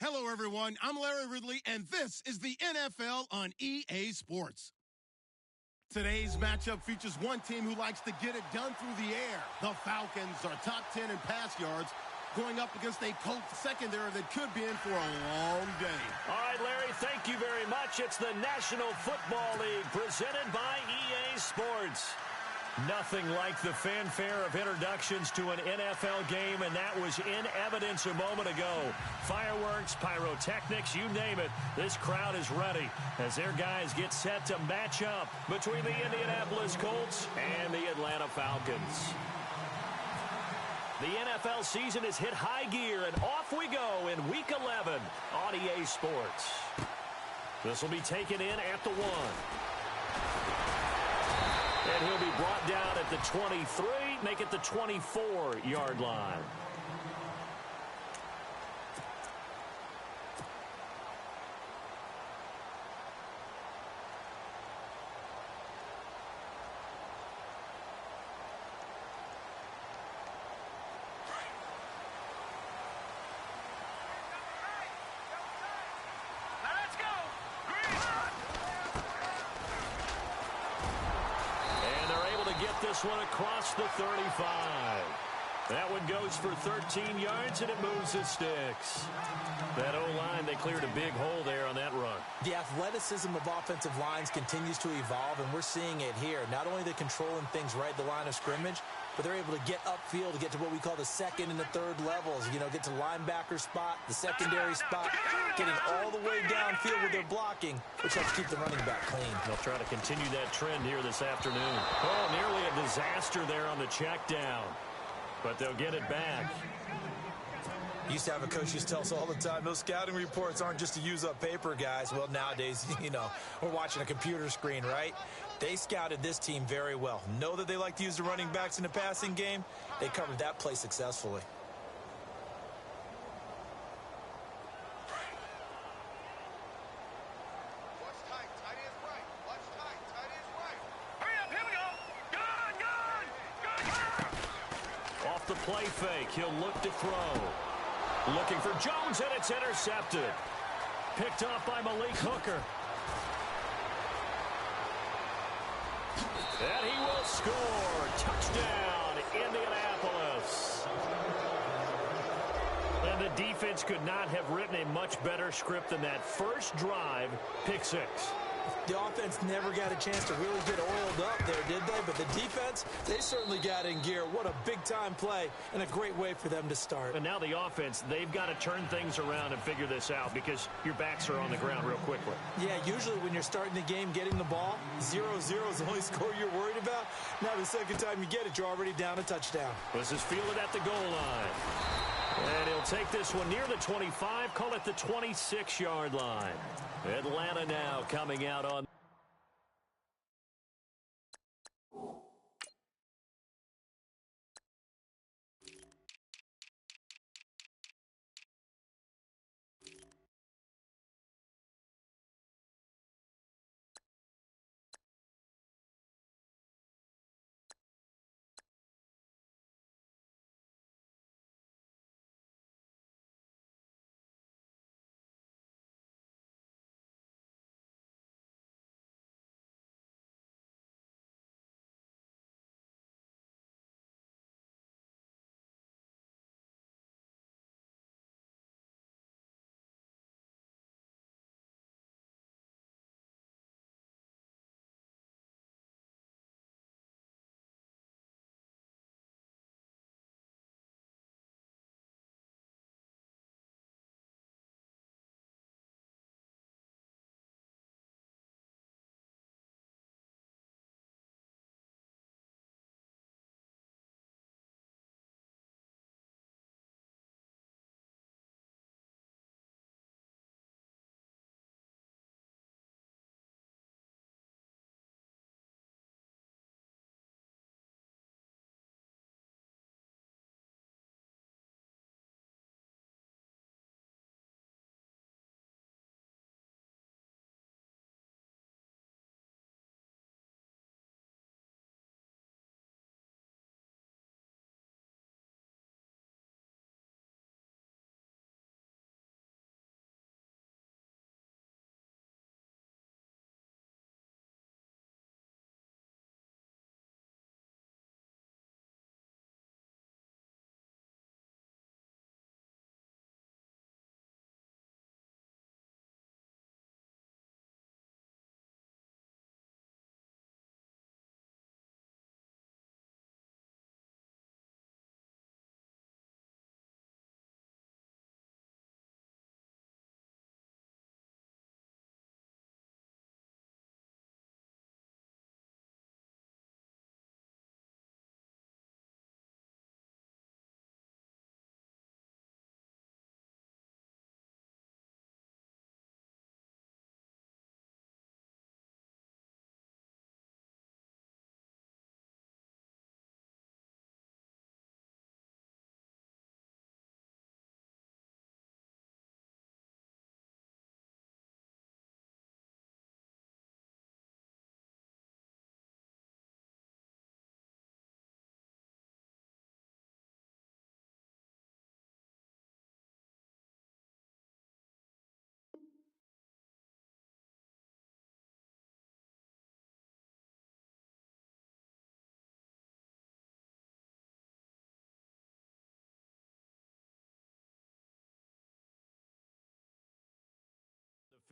Hello, everyone. I'm Larry Ridley, and this is the NFL on EA Sports. Today's matchup features one team who likes to get it done through the air. The Falcons are top 10 in pass yards, going up against a Colts secondary that could be in for a long day. All right, Larry, thank you very much. It's the National Football League presented by EA Sports. Nothing like the fanfare of introductions to an NFL game, and that was in evidence a moment ago. Fireworks, pyrotechnics, you name it. This crowd is ready as their guys get set to match up between the Indianapolis Colts and the Atlanta Falcons. The NFL season has hit high gear, and off we go in Week 11 on EA Sports. This will be taken in at the 1. And he'll be brought down at the 23, make it the 24-yard line. This one across the 35. That one goes for 13 yards, and it moves the sticks. That O-line, they cleared a big hole there on that run. The athleticism of offensive lines continues to evolve, and we're seeing it here. Not only are they controlling things right at the line of scrimmage, but they're able to get upfield to get to what we call the second and the third levels. You know, get to linebacker spot, the secondary spot, getting all the way downfield with their blocking, which helps keep the running back clean. They'll try to continue that trend here this afternoon. Oh, nearly a disaster there on the check down, but they'll get it back. Used to have a coach used to tell us all the time, those scouting reports aren't just to use up paper, guys. Well, nowadays, you know, we're watching a computer screen, right? They scouted this team very well. Know that they like to use the running backs in the passing game. They covered that play successfully. Off the play fake, he'll look to throw. Looking for Jones, and it's intercepted. Picked off by Malik Hooker. And he will score. Touchdown, Indianapolis. And the defense could not have written a much better script than that. First drive, pick 6. The offense never got a chance to really get oiled up there, did they? But the defense, they certainly got in gear. What a big-time play and a great way for them to start. And now the offense, they've got to turn things around and figure this out because your backs are on the ground real quickly. Yeah, usually when you're starting the game, getting the ball, 0-0 is the only score you're worried about. Now the second time you get it, you're already down a touchdown. This is fielded at the goal line. And he'll take this one near the 25, call it the 26-yard line. Atlanta now coming out on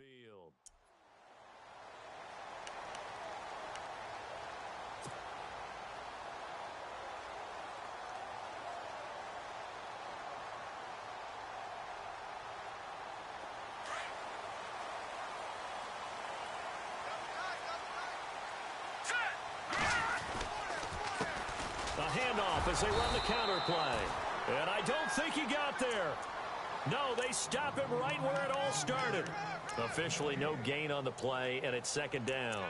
field. A handoff as they run the counter play. And I don't think he got there. No, they stop him right where it all started. Officially no gain on the play, and it's second down.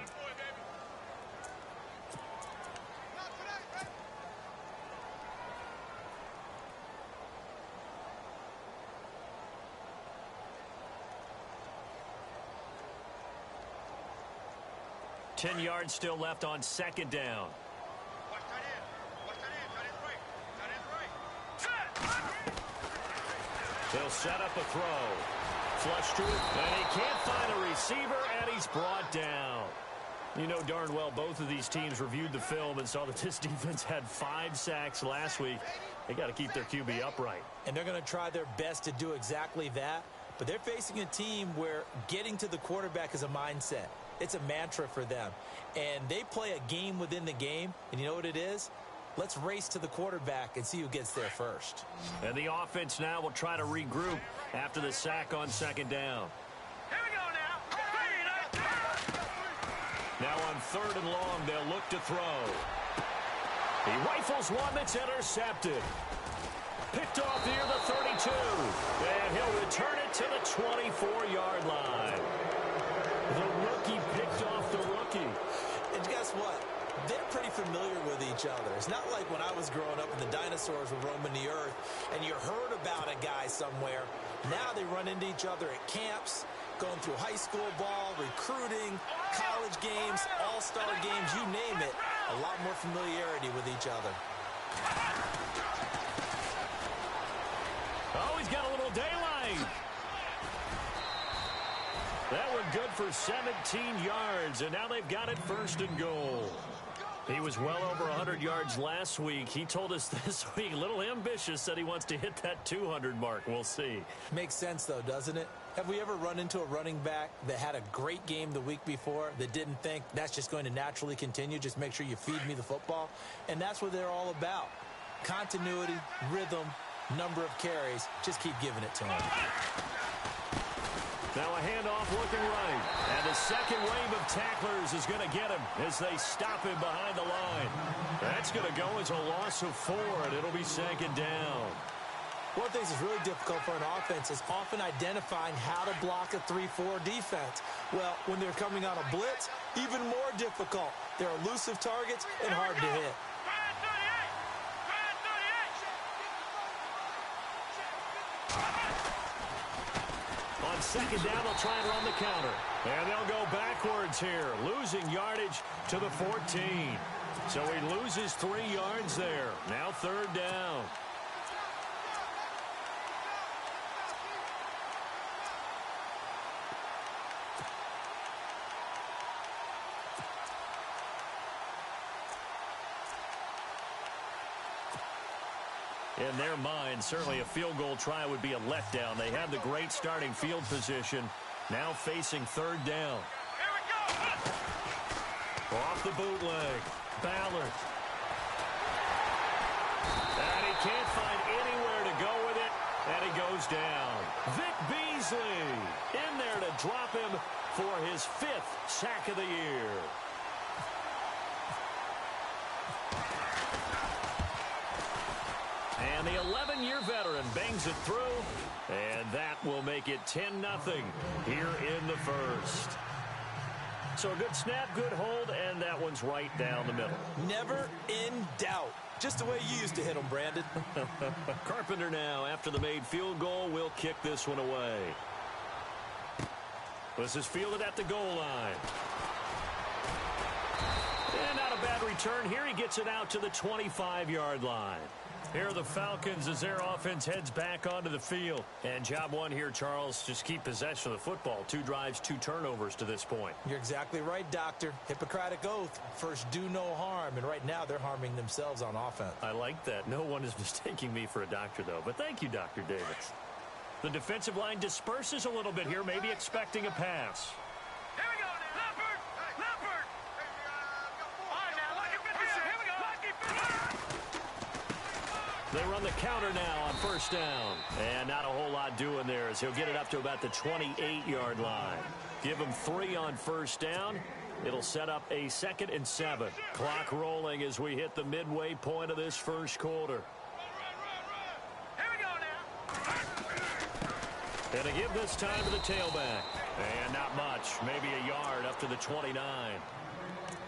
Ten yards still left on second down. They'll set up a throw. Flush to it, and he can't find a receiver, and he's brought down. You know darn well both of these teams reviewed the film and saw that this defense had 5 sacks last week. They got to keep their QB upright. And they're going to try their best to do exactly that. But they're facing a team where getting to the quarterback is a mindset. It's a mantra for them. And they play a game within the game. And you know what it is? Let's race to the quarterback and see who gets there first. And the offense now will try to regroup after the sack on second down. Here we go now. Now on third and long, they'll look to throw. He rifles one that's intercepted. Picked off near the 32. And he'll return it to the 24-yard line. The rookie picked off the rookie. And guess what? They're pretty familiar with each other. It's not like when I was growing up and the dinosaurs were roaming the earth and you heard about a guy somewhere. Now they run into each other at camps, going through high school ball, recruiting, college games, all-star games, you name it. A lot more familiarity with each other. Oh, he's got a little daylight. That one good for 17 yards, and now they've got it first and goal. He was well over 100 yards last week. He told us this week, a little ambitious, said he wants to hit that 200 mark. We'll see. Makes sense, though, doesn't it? Have we ever run into a running back that had a great game the week before that didn't think that's just going to naturally continue? Just make sure you feed me the football. And that's what they're all about. Continuity, rhythm, number of carries. Just keep giving it to him. Now a handoff looking right. And the second wave of tacklers is going to get him as they stop him behind the line. That's going to go as a loss of 4, and it'll be second down. One of the things that's really difficult for an offense is often identifying how to block a 3-4 defense. Well, when they're coming on a blitz, even more difficult. They're elusive targets and hard to hit. On second down, they'll try and run the counter. And they'll go backwards here, losing yardage to the 14. So he loses 3 yards there. Now third down. In their mind, certainly a field goal try would be a letdown. They have the great starting field position. Now facing third down. Here we go. Off the bootleg. Ballard. And he can't find anywhere to go with it. And he goes down. Vic Beasley in there to drop him for his 5th sack of the year. And the 11-year veteran bangs it through, and that will make it 10-0 here in the first. So a good snap, good hold, and that one's right down the middle. Never in doubt. Just the way you used to hit them, Brandon. Carpenter now, after the made field goal, will kick this one away. This is fielded at the goal line. And not a bad return here. He gets it out to the 25-yard line. Here are the Falcons as their offense heads back onto the field. And job one here, Charles, just keep possession of the football. 2 drives, 2 turnovers to this point. You're exactly right, Doctor. Hippocratic oath. First, do no harm. And right now, they're harming themselves on offense. I like that. No one is mistaking me for a doctor, though. But thank you, Dr. Davis. The defensive line disperses a little bit here, maybe expecting a pass. Here we go now. Leopard! Leopard! All right, now, lucky for this. Here we go. Lucky for They run the counter now on first down. And not a whole lot doing there as he'll get it up to about the 28-yard line. Give him 3 on first down. It'll set up a 2nd and 7. Clock rolling as we hit the midway point of this first quarter. Here we go now. And to give this time to the tailback. And not much, maybe a yard up to the 29.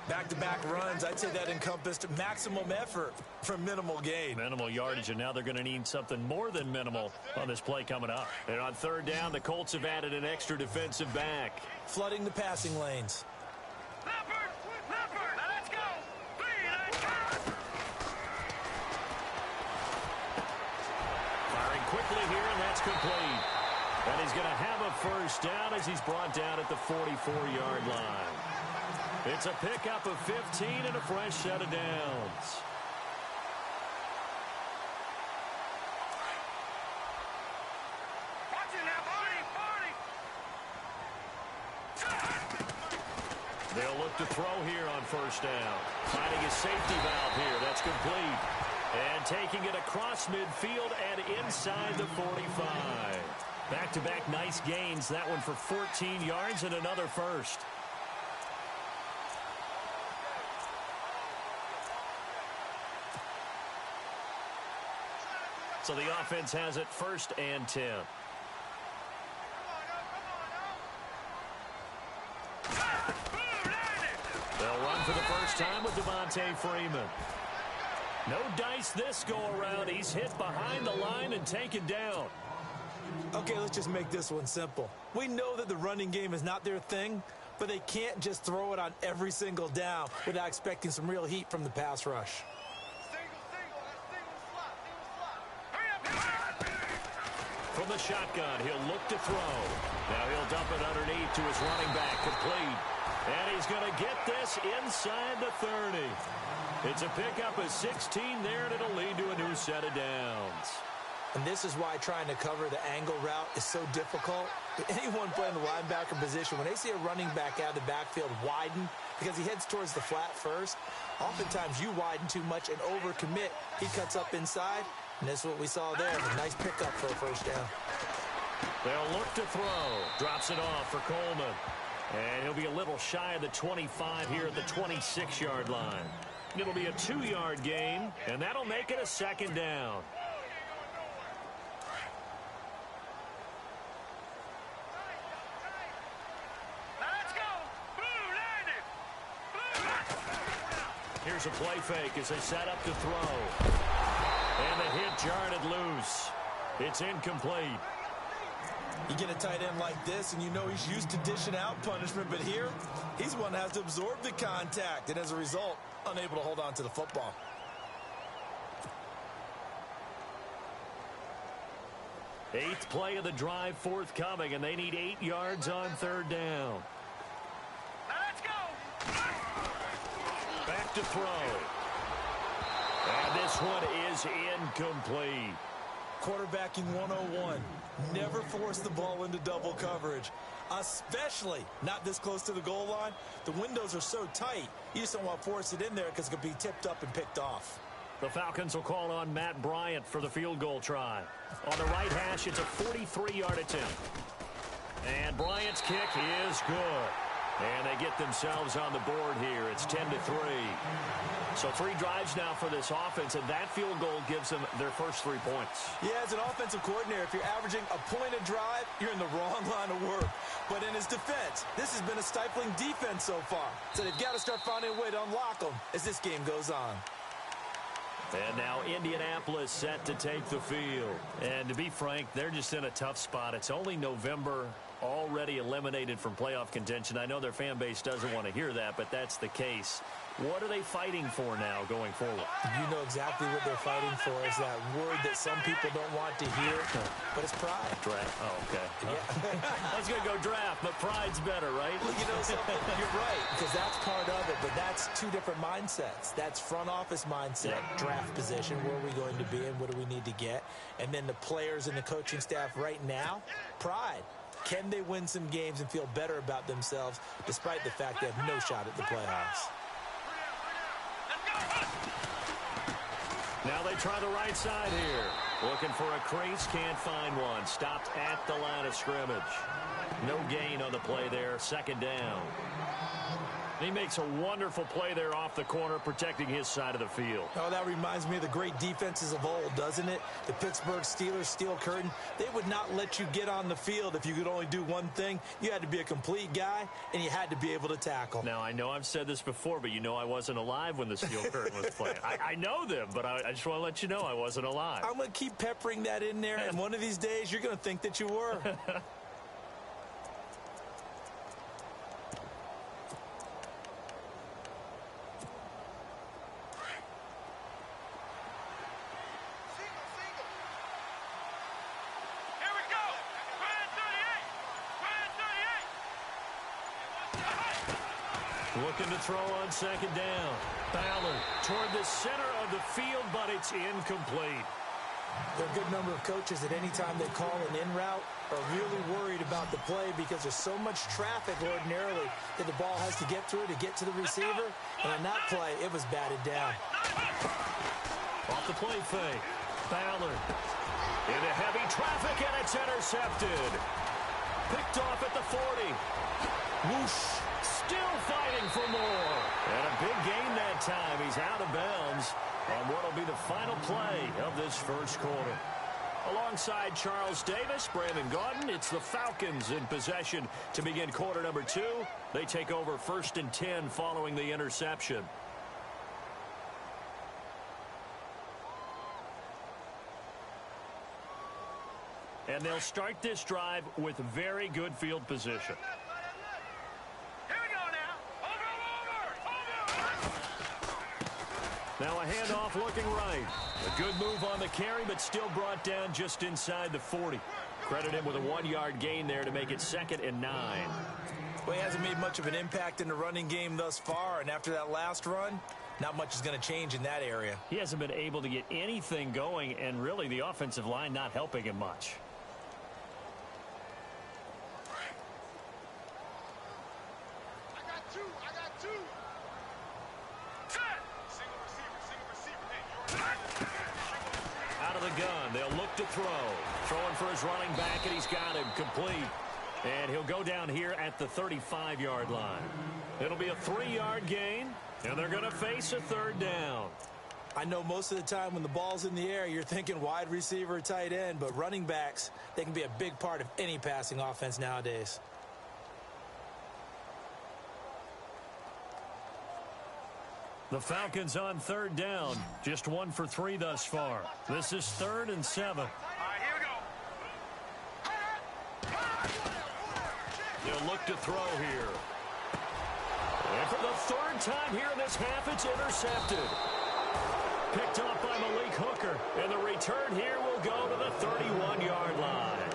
Back-to-back runs, I'd say that encompassed maximum effort for minimal gain. Minimal yardage, and now they're going to need something more than minimal on this play coming up. And on third down, the Colts have added an extra defensive back. Flooding the passing lanes. Leopard! Leopard! Now let's go. 3, let's go. Firing quickly here, and that's complete. And he's going to have a first down as he's brought down at the 44-yard line. It's a pickup of 15 and a fresh set of downs. Watch it now, 40, 40. They'll look to throw here on first down. Finding his safety valve here. That's complete. And taking it across midfield and inside the 45. Back-to-back nice gains. That one for 14 yards and another first. So the offense has it 1st and 10. They'll run for the first time with Devontae Freeman. No dice this go-around. He's hit behind the line and taken down. Okay, let's just make this one simple. We know that the running game is not their thing, but they can't just throw it on every single down without expecting some real heat from the pass rush. From the shotgun, he'll look to throw. Now he'll dump it underneath to his running back, complete. And he's going to get this inside the 30. It's a pickup of 16 there, and it'll lead to a new set of downs. And this is why trying to cover the angle route is so difficult. Anyone playing the linebacker position, when they see a running back out of the backfield widen because he heads towards the flat first, oftentimes you widen too much and overcommit. He cuts up inside. And that's what we saw there. A nice pickup for a first down. They'll look to throw. Drops it off for Coleman. And he'll be a little shy of the 25 here at the 26-yard line. It'll be a 2-yard gain, and that'll make it a 2nd down. Let's go. Blue, land it. Blue. Here's a play fake as they set up to throw. And the hit jarred it loose. It's incomplete. You get a tight end like this, and you know he's used to dishing out punishment, but here, he's one that has to absorb the contact, and as a result, unable to hold on to the football. Eighth play of the drive forthcoming, and they need 8 yards on third down. Now let's go. Back to throw. And this one is incomplete. Quarterbacking 101. Never force the ball into double coverage, especially not this close to the goal line. The windows are so tight, you just don't want to force it in there because it could be tipped up and picked off. The Falcons will call on Matt Bryant for the field goal try. On the right hash, it's a 43-yard attempt. And Bryant's kick is good. And they get themselves on the board here. It's 10-3. So 3 drives now for this offense, and that field goal gives them their first 3 points. Yeah, as an offensive coordinator, if you're averaging a point a drive, you're in the wrong line of work. But in his defense, this has been a stifling defense so far. So they've got to start finding a way to unlock them as this game goes on. And now Indianapolis set to take the field. And to be frank, they're just in a tough spot. It's only November, already eliminated from playoff contention. I know their fan base doesn't want to hear that, but that's the case. What are they fighting for now going forward? You know exactly what they're fighting for. Is that word that some people don't want to hear, but it's pride. Draft. Oh, okay. Yeah. I was going to go draft, but pride's better, right? Well, you know something? You're right, because that's part of it, but that's two different mindsets. That's front office mindset, draft position, where are we going to be and what do we need to get? And then the players and the coaching staff right now, pride. Can they win some games and feel better about themselves despite the fact they have no shot at the playoffs? Now they try the right side here. Looking for a crease, can't find one. Stopped at the line of scrimmage. No gain on the play there, second down. He makes a wonderful play there off the corner, protecting his side of the field. Oh, that reminds me of the great defenses of old, doesn't it? The Pittsburgh Steelers steel curtain. They would not let you get on the field if you could only do one thing. You had to be a complete guy, and you had to be able to tackle. Now, I know I've said this before, but you know I wasn't alive when the steel curtain was playing. I know them, but I just want to let you know I wasn't alive. I'm going to keep peppering that in there, and one of these days you're going to think that you were. Looking to throw on second down. Ballard toward the center of the field, but it's incomplete. There are a good number of coaches at any time they call an in route are really worried about the play because there's so much traffic ordinarily that the ball has to get through to get to the receiver. And on that play, it was batted down. Off the play fake. Ballard into heavy traffic, and it's intercepted. Picked off at the 40. Whoosh. Still fighting for more. And a big gain that time. He's out of bounds on what will be the final play of this first quarter. Alongside Charles Davis, Brandon Gaudin, it's the Falcons in possession to begin quarter number 2. They take over 1st and 10 following the interception. And they'll start this drive with very good field position. Now a handoff looking right. A good move on the carry, but still brought down just inside the 40. Credit him with a 1-yard gain there to make it 2nd and 9. Well, he hasn't made much of an impact in the running game thus far, and after that last run, not much is going to change in that area. He hasn't been able to get anything going, and really the offensive line not helping him much. Out of the gun, they'll look to throw. Throwing for his running back, and he's got him complete. And he'll go down here at the 35-yard line. It'll be a 3-yard gain, and they're going to face a 3rd down. I know most of the time when the ball's in the air, you're thinking wide receiver, tight end, but running backs, they can be a big part of any passing offense nowadays. The Falcons on 3rd down. Just 1 for 3 thus far. This is 3rd and 7. All right, here we go. They'll look to throw here. And for the 3rd time here in this half, it's intercepted. Picked off by Malik Hooker. And the return here will go to the 31-yard line.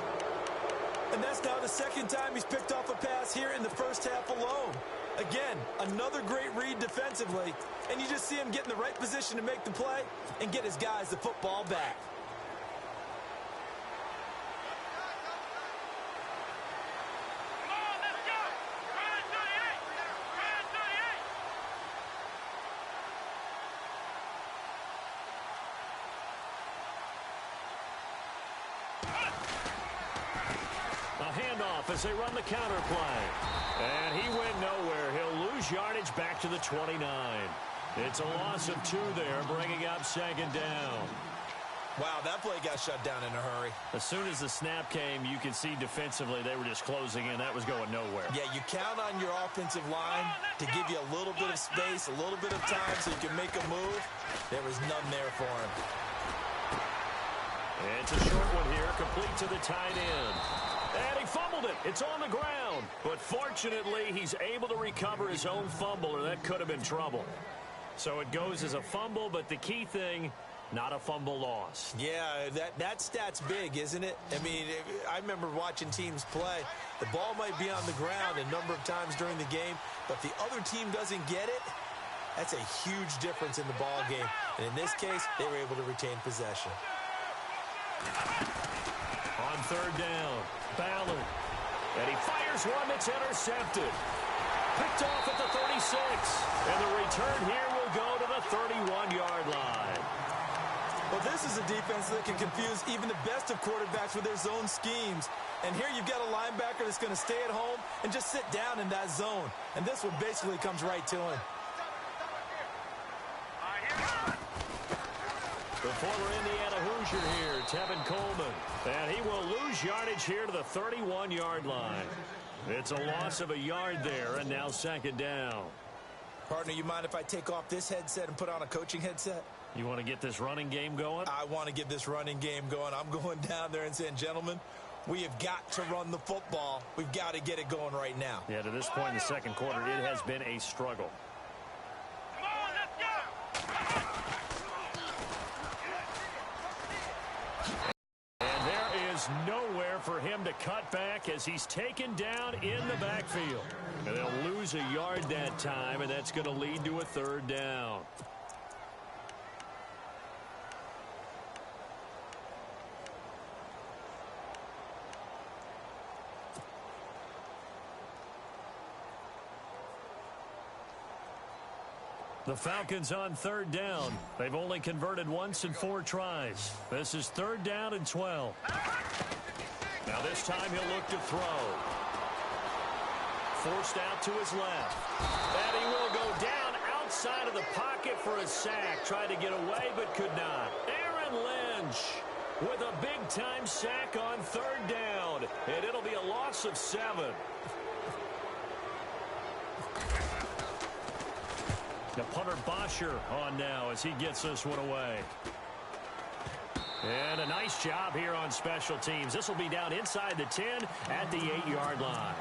And that's now the 2nd time he's picked off a pass here in the first half alone. Again, another great read defensively, and you just see him get in the right position to make the play and get his guys the football back. Come on, let's go. 38. A handoff as they run the counter play. And he went nowhere. He'll lose yardage back to the 29. It's a loss of 2 there, bringing up 2nd down. Wow, that play got shut down in a hurry. As soon as the snap came, you could see defensively they were just closing in. That was going nowhere. Yeah, you count on your offensive line to give you a little bit of space, a little bit of time so you can make a move. There was none there for him. And it's a short one here, complete to the tight end. And he fumbled it. It's on the ground. But fortunately, he's able to recover his own fumble, or that could have been trouble. So it goes as a fumble, but the key thing, not a fumble loss. Yeah, that stat's big, isn't it? I mean, I remember watching teams play. The ball might be on the ground a number of times during the game, but if the other team doesn't get it, that's a huge difference in the ball game. And in this case, they were able to retain possession. On third down, Ballard. And he fires one that's intercepted. Picked off at the 36. And the return here will go to the 31-yard line. Well, this is a defense that can confuse even the best of quarterbacks with their zone schemes. And here you've got a linebacker that's going to stay at home and just sit down in that zone. And this one basically comes right to him. The former Indiana Hoosier here, Tevin Coleman. And he will lose yardage here to the 31-yard line. It's a loss of a yard there, and now second down. Partner, you mind if I take off this headset and put on a coaching headset? You want to get this running game going? I want to get this running game going. I'm going down there and saying, gentlemen, we have got to run the football. We've got to get it going right now. Yeah, to this point in the second quarter, it has been a struggle. Come on, let's go! And there is nowhere for him to cut back as he's taken down in the backfield. And they'll lose a yard that time, and that's going to lead to a third down. The Falcons on third down. They've only converted once in 4 tries. This is third down and 12. Now this time he'll look to throw. Forced out to his left. And he will go down outside of the pocket for a sack. Tried to get away but could not. Aaron Lynch with a big-time sack on third down. And it'll be a loss of 7. The punter Bosher on now as he gets this one away. And a nice job here on special teams. This will be down inside the 10 at the 8-yard line.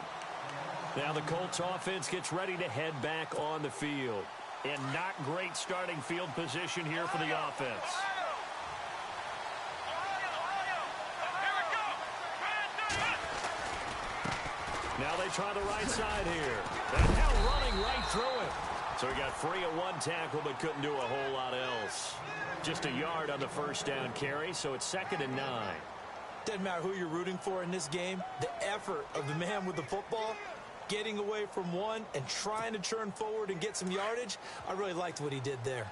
Now the Colts offense gets ready to head back on the field. And not great starting field position here for the offense. Now they try the right side here. And now running right through it. So he got free at one tackle but couldn't do a whole lot else. Just a yard on the first down carry, so it's 2nd and 9. Doesn't matter who you're rooting for in this game. The effort of the man with the football, getting away from one and trying to churn forward and get some yardage, I really liked what he did there.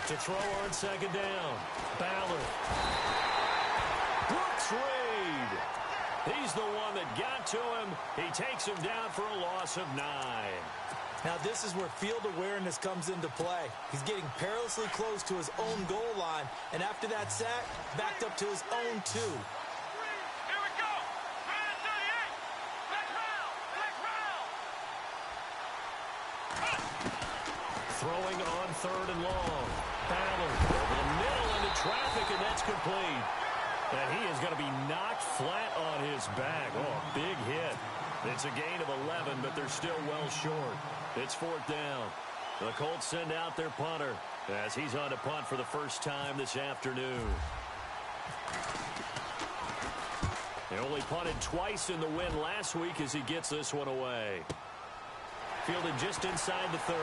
To throw on second down, Ballard. Brooks Reed. He's the one that got to him. He takes him down for a loss of 9. Now this is where field awareness comes into play. He's getting perilously close to his own goal line, and after that sack, backed up to his own 2. Here we go! 38! Black round! Throwing on third and long. Ballard over the middle into traffic, and that's complete. And he is going to be knocked flat on his back. Oh, big hit. It's a gain of 11, but they're still well short. It's 4th down. The Colts send out their punter as he's on to punt for the first time this afternoon. He only punted twice in the win last week as he gets this one away. Fielded just inside the 30.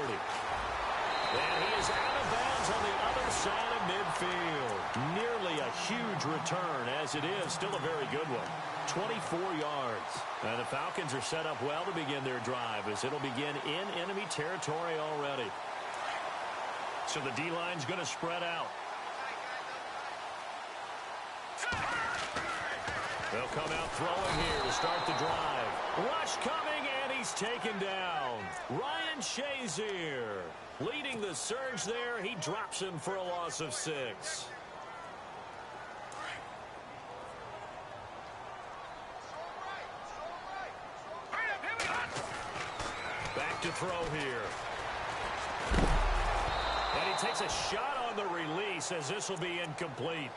And he is out of bounds on the other side of midfield. Nearly a huge return, as it is still a very good one. 24 yards. And the Falcons are set up well to begin their drive as it'll begin in enemy territory already. So the D-line's going to spread out. They'll come out throwing here to start the drive. Rush coming, and he's taken down. Ryan Shazier leading the surge there. He drops him for a loss of 6. Back to throw here. And he takes a shot on on the release, as this will be incomplete.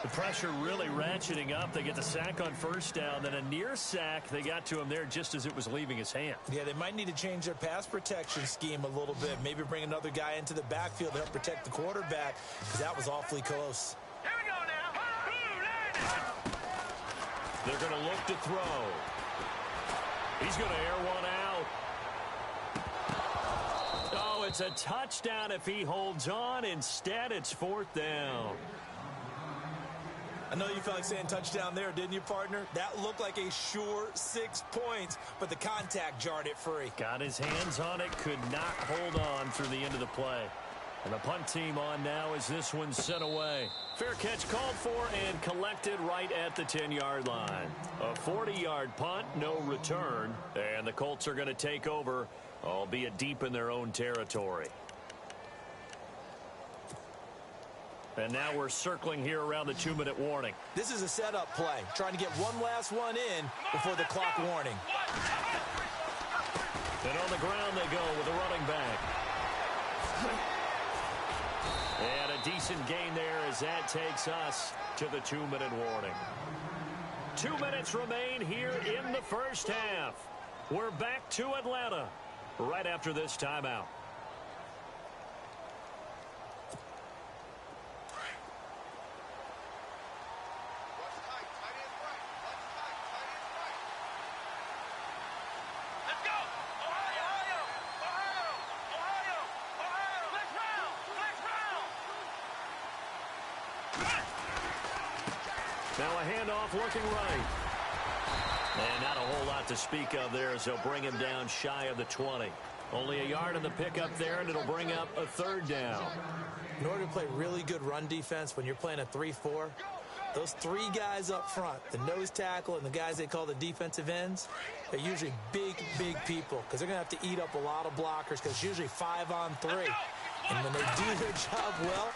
The pressure really ratcheting up. They get the sack on first down, then a near sack. They got to him there just as it was leaving his hand. Yeah, they might need to change their pass protection scheme a little bit. Maybe bring another guy into the backfield to help protect the quarterback, because that was awfully close. Here we go now. They're going to look to throw. He's going to air one out. Oh, it's a touchdown if he holds on. Instead, it's fourth down. I know you felt like saying touchdown there, didn't you, partner? That looked like a sure 6 points, but the contact jarred it free. Got his hands on it, could not hold on through the end of the play. And the punt team on now as this one's sent away. Fair catch called for and collected right at the 10-yard line. A 40-yard punt, no return. And the Colts are going to take over, albeit deep in their own territory. And now we're circling here around the 2-minute warning. This is a setup play, trying to get one last one in before the clock warning. And on the ground they go with a running back. And a decent gain there as that takes us to the 2-minute warning. 2 minutes remain here in the first half. We're back to Atlanta right after this timeout. Now a handoff looking right. And not a whole lot to speak of there as they'll bring him down shy of the 20. Only a yard on the pickup there, and it'll bring up a third down. In order to play really good run defense when you're playing a 3-4, those three guys up front, the nose tackle and the guys they call the defensive ends, they're usually big, big people because they're going to have to eat up a lot of blockers because it's usually 5-on-3. And when they do their job well,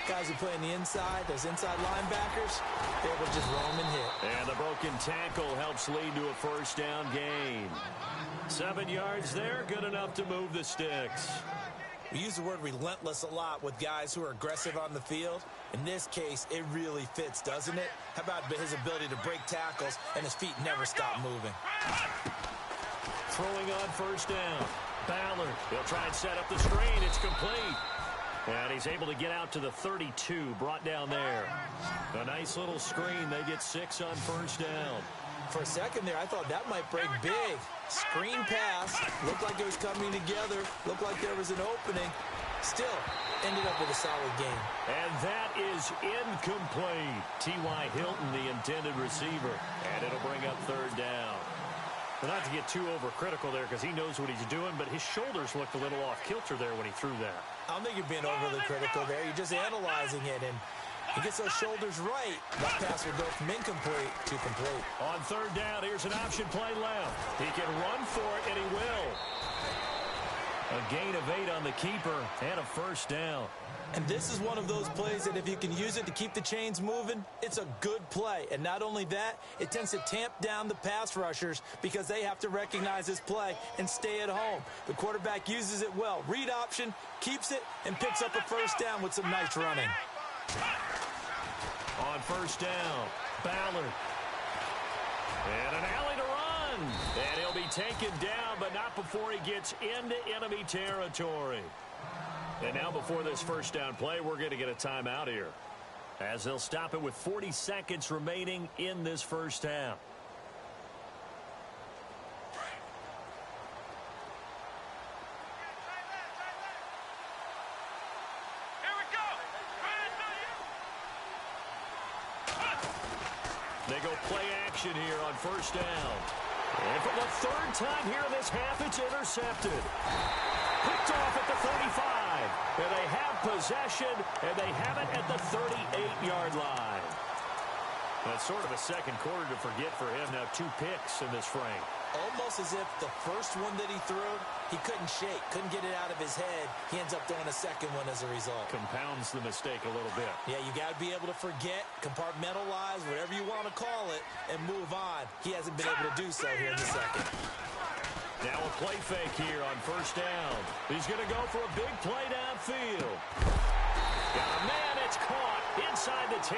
guys who play on the inside, those inside linebackers, they're able to just roam and hit. And the broken tackle helps lead to a first down gain. 7 yards there, good enough to move the sticks. We use the word relentless a lot with guys who are aggressive on the field. In this case, it really fits, doesn't it? How about his ability to break tackles and his feet never stop moving? Throwing on first down. Ballard, he'll try and set up the screen. It's complete. And he's able to get out to the 32, brought down there. A nice little screen. They get 6 on first down. For a second there, I thought that might break big. Screen pass. Looked like it was coming together. Looked like there was an opening. Still, ended up with a solid game. And that is incomplete. T.Y. Hilton, the intended receiver. And it'll bring up third down. But not to get too overcritical there because he knows what he's doing, but his shoulders looked a little off kilter there when he threw that. I don't think you're being overly critical there. You're just analyzing it, and he gets those shoulders right. That pass will go from incomplete to complete. On third down, here's an option play left. He can run for it, and he will. A gain of 8 on the keeper and a first down. And this is one of those plays that if you can use it to keep the chains moving, it's a good play. And not only that, it tends to tamp down the pass rushers because they have to recognize this play and stay at home. The quarterback uses it well. Read option, keeps it, and picks up a first down with some nice running. On first down, Ballard. And an alley to run. And he'll be taken down, but not before he gets into enemy territory. And now before this first down play, we're going to get a timeout here, as they'll stop it with 40 seconds remaining in this first half. Here we go. They go play action here on first down. And for the third time here in this half, it's intercepted. Picked off at the 35. And they have possession, and they have it at the 38-yard line. That's sort of a second quarter to forget for him. Now 2 picks in this frame. Almost as if the first one that he threw, he couldn't shake, couldn't get it out of his head. He ends up throwing a second one as a result. Compounds the mistake a little bit. Yeah, you got to be able to forget, compartmentalize, whatever you want to call it, and move on. He hasn't been able to do so here in the second. Now a play fake here on first down. He's going to go for a big play downfield. Got a man, it's caught inside the 10.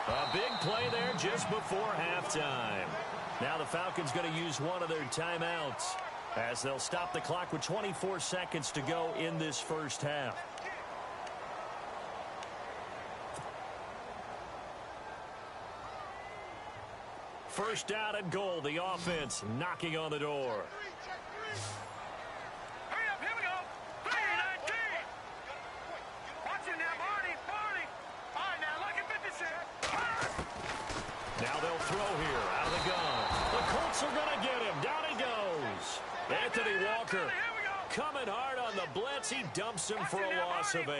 A big play there just before halftime. Now the Falcons going to use one of their timeouts as they'll stop the clock with 24 seconds to go in this first half. First down and goal. The offense knocking on the door. Hurry up, here we go. 3-19. Watch him now, Barney. All right, now, look at 56. Now they'll throw here out of the gun. The Colts are going to get him. Down he goes. Anthony Walker coming hard on the blitz. He dumps him for a loss of 8.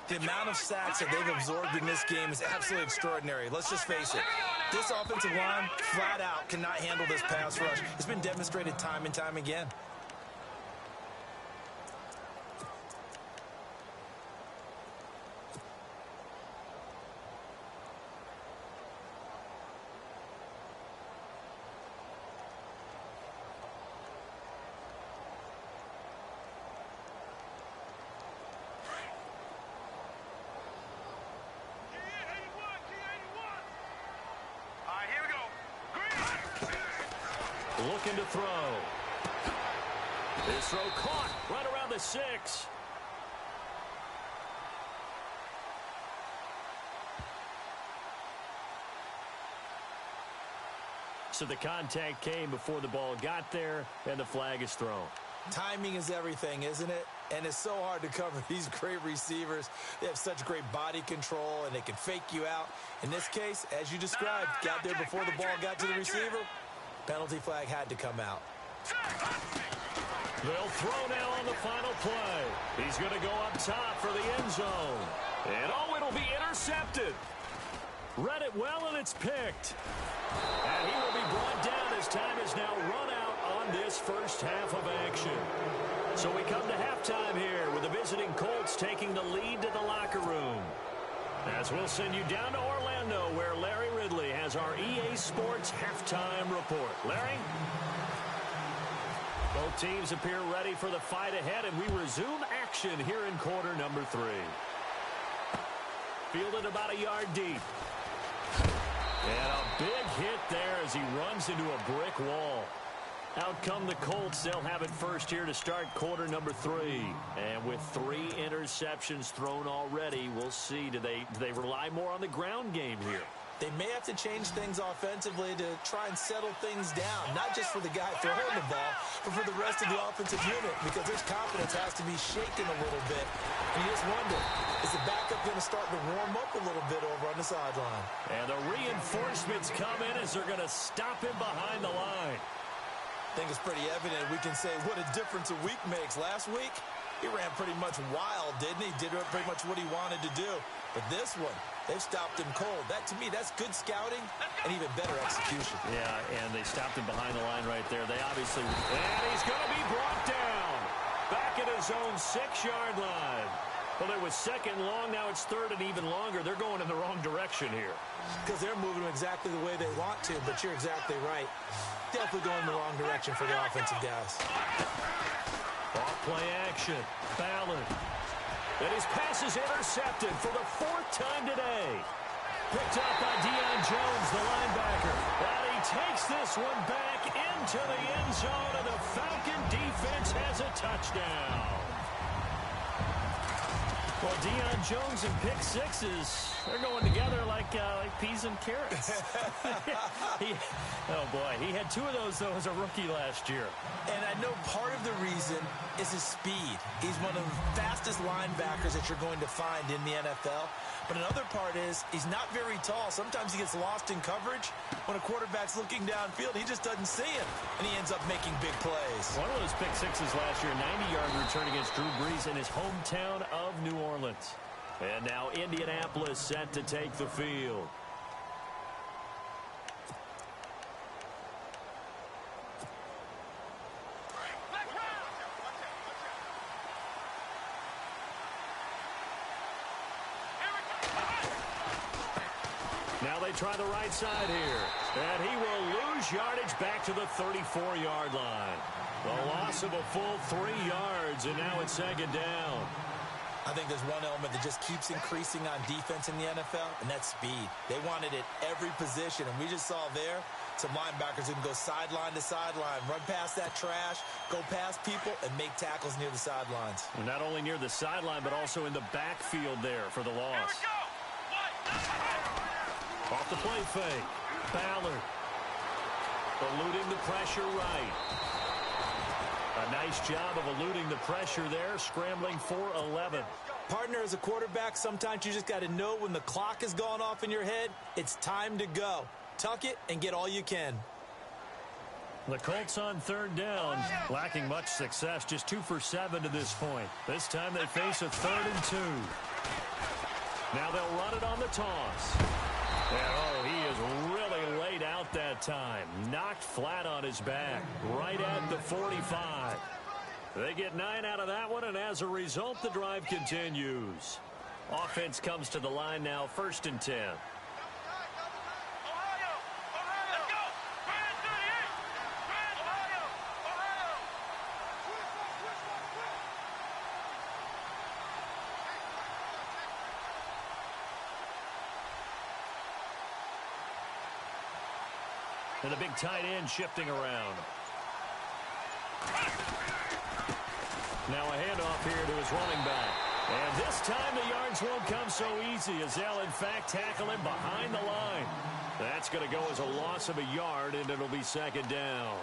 The amount of sacks that they've absorbed in this game is absolutely extraordinary. Let's just face it. This offensive line, flat out, cannot handle this pass rush. It's been demonstrated time and time again. Looking to throw. This throw caught right around the 6. So the contact came before the ball got there, and the flag is thrown. Timing is everything, isn't it? And it's so hard to cover these great receivers. They have such great body control, and they can fake you out. In this case, as you described, got there before the ball got to the receiver. Penalty flag had to come out. They'll throw now on the final play. He's going to go up top for the end zone. And it'll be intercepted. Read it well, and it's picked. And he will be brought down as time is now run out on this first half of action. So we come to halftime here with the visiting Colts taking the lead to the locker room. As we'll send you down to Orlando, where Larry Ridley has our EA Sports halftime report. Larry? Both teams appear ready for the fight ahead, and we resume action here in quarter number 3. Fielded about a yard deep. And a big hit there as he runs into a brick wall. Out come the Colts. They'll have it first here to start quarter number 3. And with 3 interceptions thrown already, we'll see. Do they rely more on the ground game here? They may have to change things offensively to try and settle things down, not just for the guy throwing the ball, but for the rest of the offensive unit, because his confidence has to be shaken a little bit. And you just wonder, is the backup going to start to warm up a little bit over on the sideline? And the reinforcements come in as they're going to stop him behind the line. I think it's pretty evident. We can say what a difference a week makes. Last week, he ran pretty much wild, didn't he? Did pretty much what he wanted to do. But this one, they've stopped him cold. That, to me, that's good scouting and even better execution. Yeah, and they stopped him behind the line right there. They obviously... And he's going to be brought down. Back at his own 6-yard line. Well, it was second long. Now it's third and even longer. They're going in the wrong direction here. Because they're moving exactly the way they want to, but you're exactly right. Definitely going in the wrong direction for the offensive guys. Off play action. Ballard. And his pass is intercepted for the 4th time today. Picked up by Deion Jones, the linebacker. And he takes this one back into the end zone, and the Falcon defense has a touchdown. Well, Deion Jones and pick sixes, they're going together like peas and carrots. Oh, boy. He had 2 of those, though, as a rookie last year. And I know part of the reason is his speed. He's one of the fastest linebackers that you're going to find in the NFL. But another part is he's not very tall. Sometimes he gets lost in coverage. When a quarterback's looking downfield, he just doesn't see him, and he ends up making big plays. One of those pick sixes last year, 90-yard return against Drew Brees in his hometown of New Orleans. And now Indianapolis set to take the field. Now they try the right side here. And he will lose yardage back to the 34-yard line. The loss of a full 3 yards, and now it's second down. I think there's one element that just keeps increasing on defense in the NFL, and that's speed. They want it at every position, and we just saw there some linebackers who can go sideline to sideline, run past that trash, go past people, and make tackles near the sidelines. And not only near the sideline, but also in the backfield there for the loss. Off the play fake. Ballard eluding the pressure right. A nice job of eluding the pressure there, scrambling for 11. Partner, as a quarterback, sometimes you just got to know when the clock has gone off in your head, it's time to go. Tuck it and get all you can. The Colts on third down, lacking much success, just 2 for 7 to this point. This time they face a 3rd and 2. Now they'll run it on the toss. And, oh, he is really laid out that time. Knocked flat on his back, right at the 45. They get 9 out of that one, and as a result, the drive continues. Offense comes to the line now, 1st and 10. And the big tight end shifting around. Now a handoff here to his running back. And this time the yards won't come so easy as they'll, in fact, tackle him behind the line. That's going to go as a loss of a yard, and it'll be 2nd down.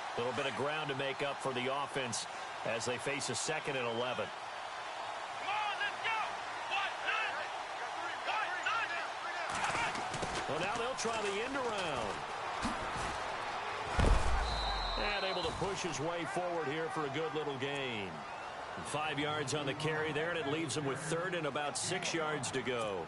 A little bit of ground to make up for the offense as they face a 2nd and 11. Well, now they'll try the end around. And able to push his way forward here for a good little gain. 5 yards on the carry there, and it leaves him with 3rd and about 6 yards to go.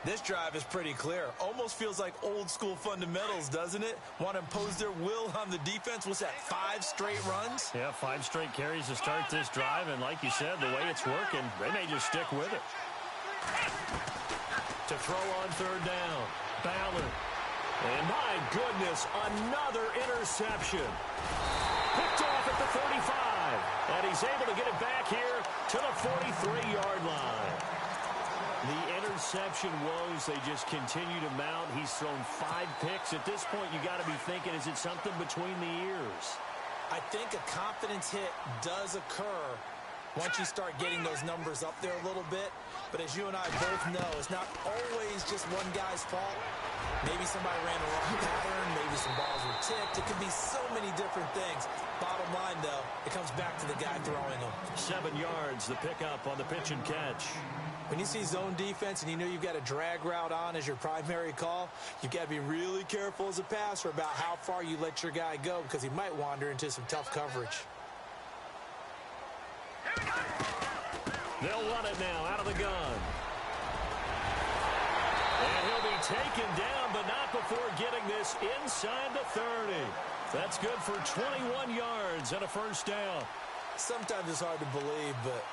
This drive is pretty clear. Almost feels like old school fundamentals, doesn't it? Want to impose their will on the defense. What's that, 5 straight runs? Yeah, 5 straight carries to start this drive. And like you said, the way it's working, they may just stick with it. To throw on 3rd down. Ballard. And my goodness, another interception. Picked off at the 35. And he's able to get it back here to the 43-yard line. The interception woes, they just continue to mount. He's thrown 5 picks. At this point, you got to be thinking, is it something between the ears? I think a confidence hit does occur once you start getting those numbers up there a little bit. But as you and I both know, it's not always just one guy's fault. Maybe somebody ran the wrong pattern. Maybe some balls were tipped. It could be so many different things. Bottom line, though, it comes back to the guy throwing them. 7 yards, the pickup on the pitch and catch. When you see zone defense and you know you've got a drag route on as your primary call, you've got to be really careful as a passer about how far you let your guy go because he might wander into some tough coverage. They'll run it now out of the gun. And he'll be taken down, but not before getting this inside the 30. That's good for 21 yards and a 1st down. Sometimes it's hard to believe, but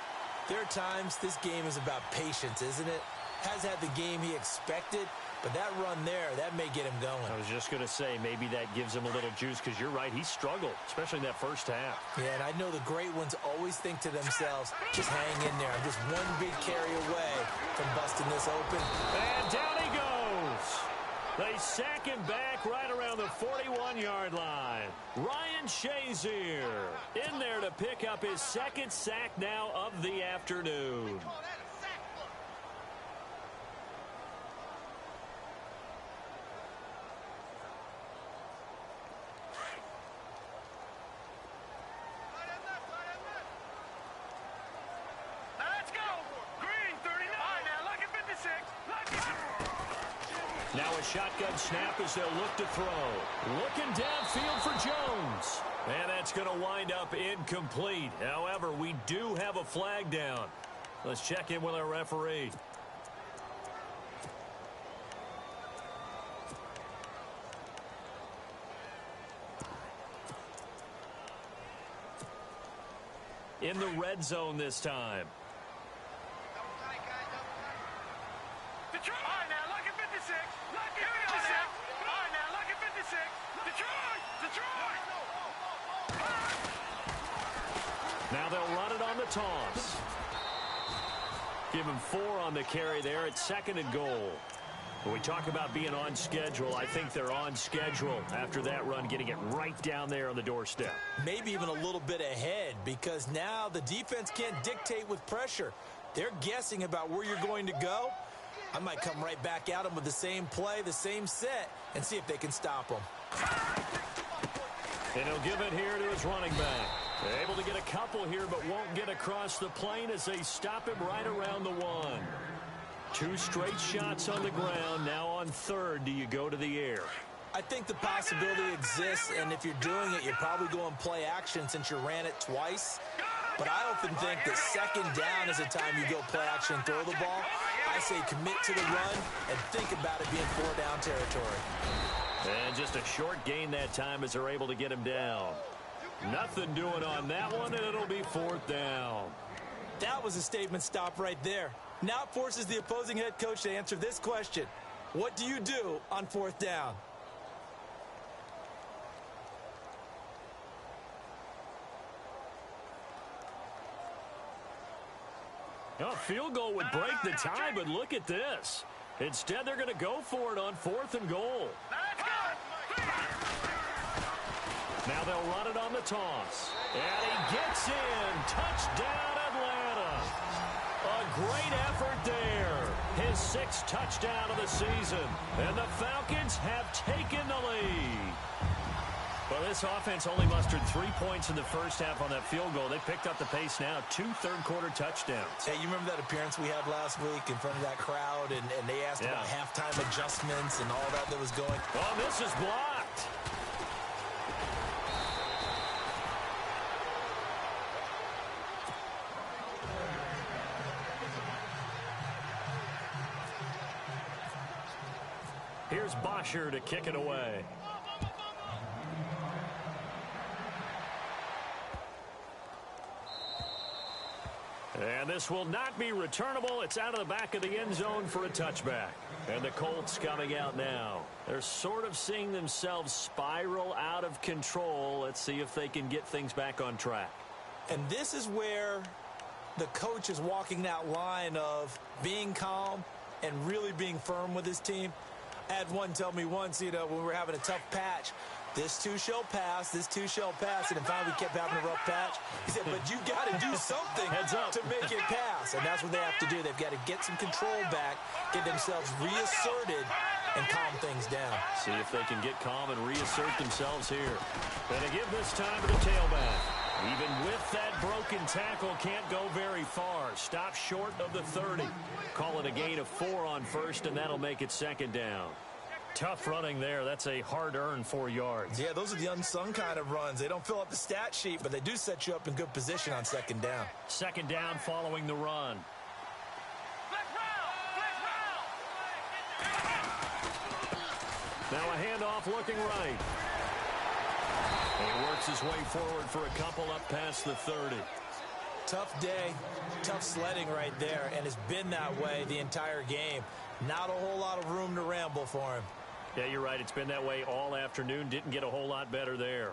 there are times this game is about patience, isn't it? Has had the game he expected, but that run there, that may get him going. I was just going to say, maybe that gives him a little juice because you're right, he struggled, especially in that 1st half. Yeah, and I know the great ones always think to themselves, just hang in there. I'm just one big carry away from busting this open. And down he goes. They sack him back right around the 41-yard line. Ryan Shazier in there to pick up his 2nd sack now of the afternoon. Let's go. Green 39. Now look at 56. Now a shotgun snap as they'll look to throw. Looking downfield for Jones. And that's going to wind up incomplete. However, we do have a flag down. Let's check in with our referee. in the red zone this time. Detroit! All right, now, look at 56. Look at 56. All right, now, look at 56. Detroit! Detroit! Now they'll run it on the toss. Give him 4 on the carry there at 2nd and goal. When we talk about being on schedule, I think they're on schedule after that run, getting it right down there on the doorstep. Maybe even a little bit ahead, because now the defense can't dictate with pressure. They're guessing about where you're going to go. I might come right back at them with the same play, the same set, and see if they can stop them. And he'll give it here to his running back. They're able to get a couple here, but won't get across the plane as they stop him right around the 1. 2 straight shots on the ground. Now on 3rd, do you go to the air? I think the possibility exists, and if you're doing it, you're probably going play action since you ran it twice. But I often think that 2nd down is the time you go play action and throw the ball. I say commit to the run and think about it being 4-down territory. And just a short gain that time as they're able to get him down. Nothing doing on that one, and it'll be 4th down. That was a statement stop right there. Now it forces the opposing head coach to answer this question. What do you do on 4th down? A field goal would break the tie, but look at this. Instead, they're going to go for it on 4th and goal. Now they'll run it on the toss. And he gets in. Touchdown, Atlanta. A great effort there. His 6th touchdown of the season. And the Falcons have taken the lead. Well, this offense only mustered 3 points in the first half on that field goal. They picked up the pace now. 2 third-quarter touchdowns. Hey, you remember that appearance we had last week in front of that crowd, and they asked about halftime adjustments and all that was going? Oh, this is blocked. Here's Bosher to kick it away. And this will not be returnable. It's out of the back of the end zone for a touchback. And the Colts coming out now. They're sort of seeing themselves spiral out of control. Let's see if they can get things back on track. And this is where the coach is walking that line of being calm and really being firm with his team. I had one tell me once, when we were having a tough patch, this too shall pass, this too shall pass, and then finally we kept having a rough patch. He said, but you got to do something to make it pass, and that's what they have to do. They've got to get some control back, get themselves reasserted, and calm things down. See if they can get calm and reassert themselves here. Gonna give this time to the tailback. Even with that broken tackle, can't go very far. Stop short of the 30. Call it a gain of 4 on 1st, and that'll make it 2nd down. Tough running there. That's a hard-earned 4 yards. Yeah, those are the unsung kind of runs. They don't fill up the stat sheet, but they do set you up in good position on 2nd down. 2nd down following the run. Now a handoff looking right. He works his way forward for a couple up past the 30. Tough day, tough sledding right there, and it's been that way the entire game. Not a whole lot of room to ramble for him. Yeah, you're right. It's been that way all afternoon. Didn't get a whole lot better there.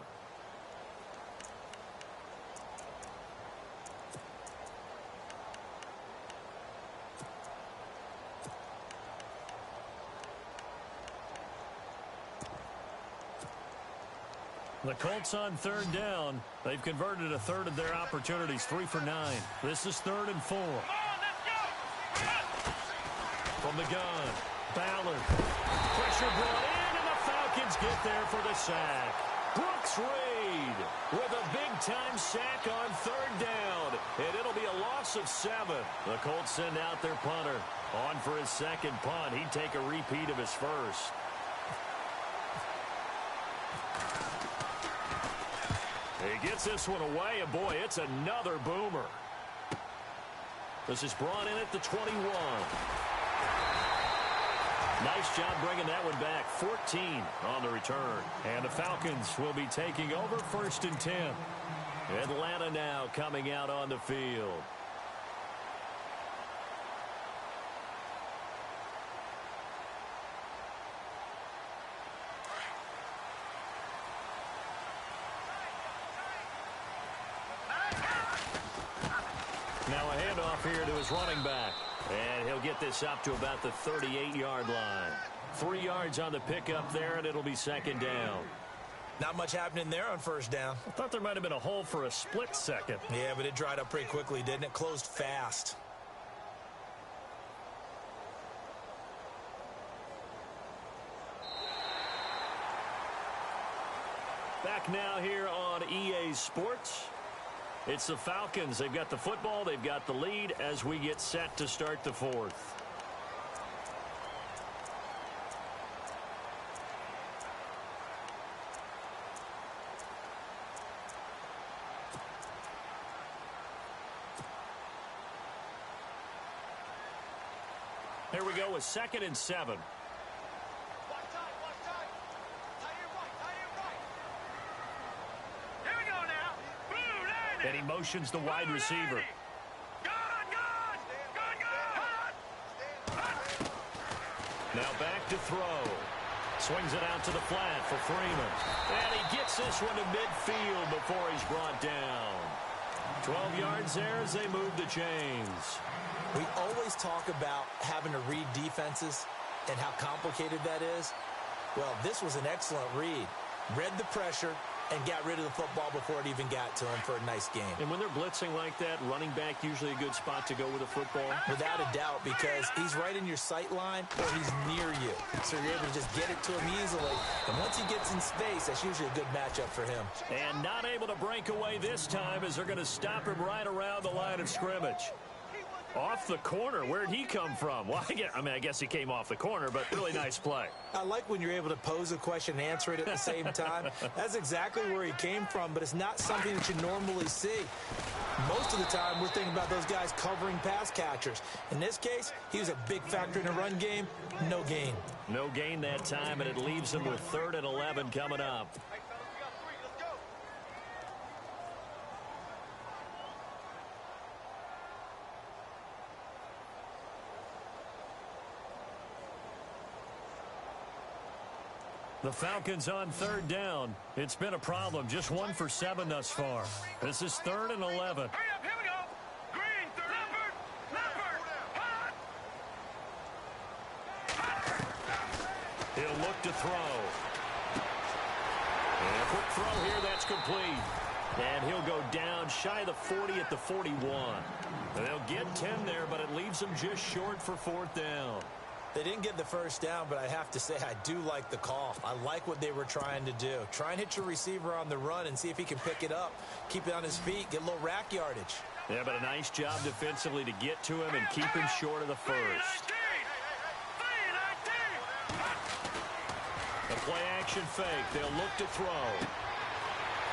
The Colts on 3rd down. They've converted a third of their opportunities, 3 for 9. This is 3rd and 4. From the gun, Ballard. Pressure brought in, and the Falcons get there for the sack. Brooks Reed with a big-time sack on 3rd down, and it'll be a loss of 7. The Colts send out their punter. On for his 2nd punt. He'd take a repeat of his first. He gets this one away, and boy, it's another boomer. This is brought in at the 21. Nice job bringing that one back. 14 on the return. And the Falcons will be taking over 1st and 10. Atlanta now coming out on the field. Now a handoff here to his running back. And he'll get this up to about the 38-yard line. 3 yards on the pickup there, and it'll be second down. Not much happening there on first down. I thought there might have been a hole for a split second. Yeah, but it dried up pretty quickly, didn't it? Closed fast. Back now here on EA Sports. It's the Falcons. They've got the football. They've got the lead as we get set to start the fourth. Here we go with 2nd and 7. And he motions the wide receiver. Now back to throw. Swings it out to the flat for Freeman. And he gets this one to midfield before he's brought down. 12 yards there as they move the chains. We always talk about having to read defenses and how complicated that is. Well, this was an excellent read. Read the pressure and got rid of the football before it even got to him for a nice game. And when they're blitzing like that, running back usually a good spot to go with a football? Without a doubt, because he's right in your sight line or he's near you. So you're able to just get it to him easily. And once he gets in space, that's usually a good matchup for him. And not able to break away this time as they're going to stop him right around the line of scrimmage. Off the corner. Where'd he come from? Well, I guess he came off the corner, but really nice play. I like when you're able to pose a question and answer it at the same time. That's exactly where he came from, but it's not something that you normally see. Most of the time, we're thinking about those guys covering pass catchers. In this case, he was a big factor in the run game. No gain. No gain that time, and it leaves him with 3rd and 11 coming up. The Falcons on 3rd down. It's been a problem. Just 1 for 7 thus far. This is 3rd and 11. Hurry up, here we go. Green, Leopard. He'll look to throw. And a quick throw here, that's complete. And he'll go down shy of the 40 at the 41. And they'll get 10 there, but it leaves them just short for 4th down. They didn't get the first down, but I have to say I do like the call. I like what they were trying to do. Try and hit your receiver on the run and see if he can pick it up. Keep it on his feet, get a little rack yardage. Yeah, but a nice job defensively to get to him and keep him short of the first. A play action fake. They'll look to throw.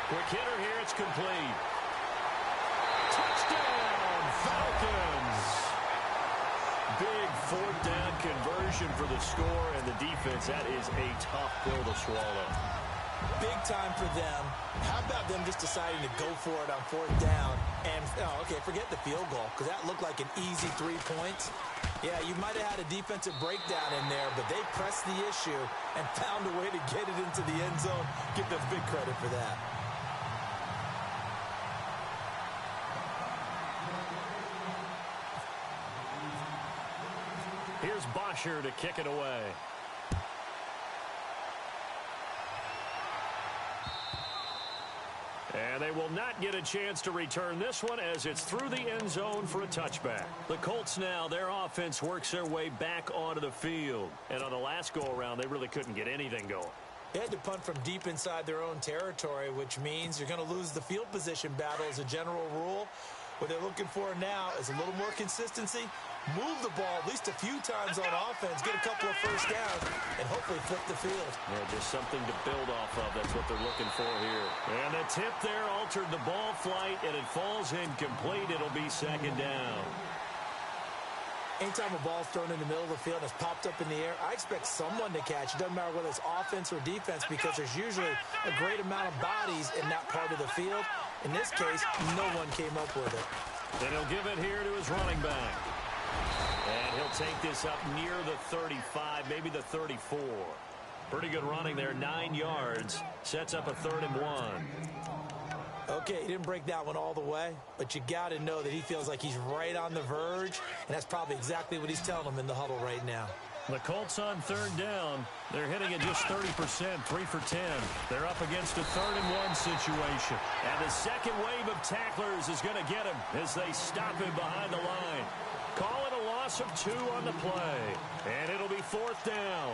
Quick hitter here. It's complete. Touchdown, Falcons. Big 4th down conversion for the score, and the defense, that is a tough pill to swallow. Big time for them. How about them just deciding to go for it on 4th down? And, okay, forget the field goal, because that looked like an easy 3 points. Yeah, you might have had a defensive breakdown in there, but they pressed the issue and found a way to get it into the end zone. Give them big credit for that. Here's Bosher to kick it away. And they will not get a chance to return this one as it's through the end zone for a touchback. The Colts now, their offense works their way back onto the field. And on the last go-around, they really couldn't get anything going. They had to punt from deep inside their own territory, which means you're going to lose the field position battle as a general rule. What they're looking for now is a little more consistency, move the ball at least a few times on offense, get a couple of first downs, and hopefully flip the field. Yeah, just something to build off of. That's what they're looking for here. And the tip there altered the ball flight, and it falls incomplete. It'll be second down. Anytime a ball's thrown in the middle of the field and it's popped up in the air, I expect someone to catch. It doesn't matter whether it's offense or defense because there's usually a great amount of bodies in that part of the field. In this case, no one came up with it. Then he'll give it here to his running back. And he'll take this up near the 35, maybe the 34. Pretty good running there, 9 yards. Sets up a 3rd and 1. Okay, he didn't break that one all the way, but you got to know that he feels like he's right on the verge, and that's probably exactly what he's telling him in the huddle right now. The Colts on 3rd down. They're hitting at just 30%, 3 for 10. They're up against a 3rd and 1 situation. And the second wave of tacklers is going to get him as they stop him behind the line. Call it a loss of 2 on the play, and it'll be 4th down.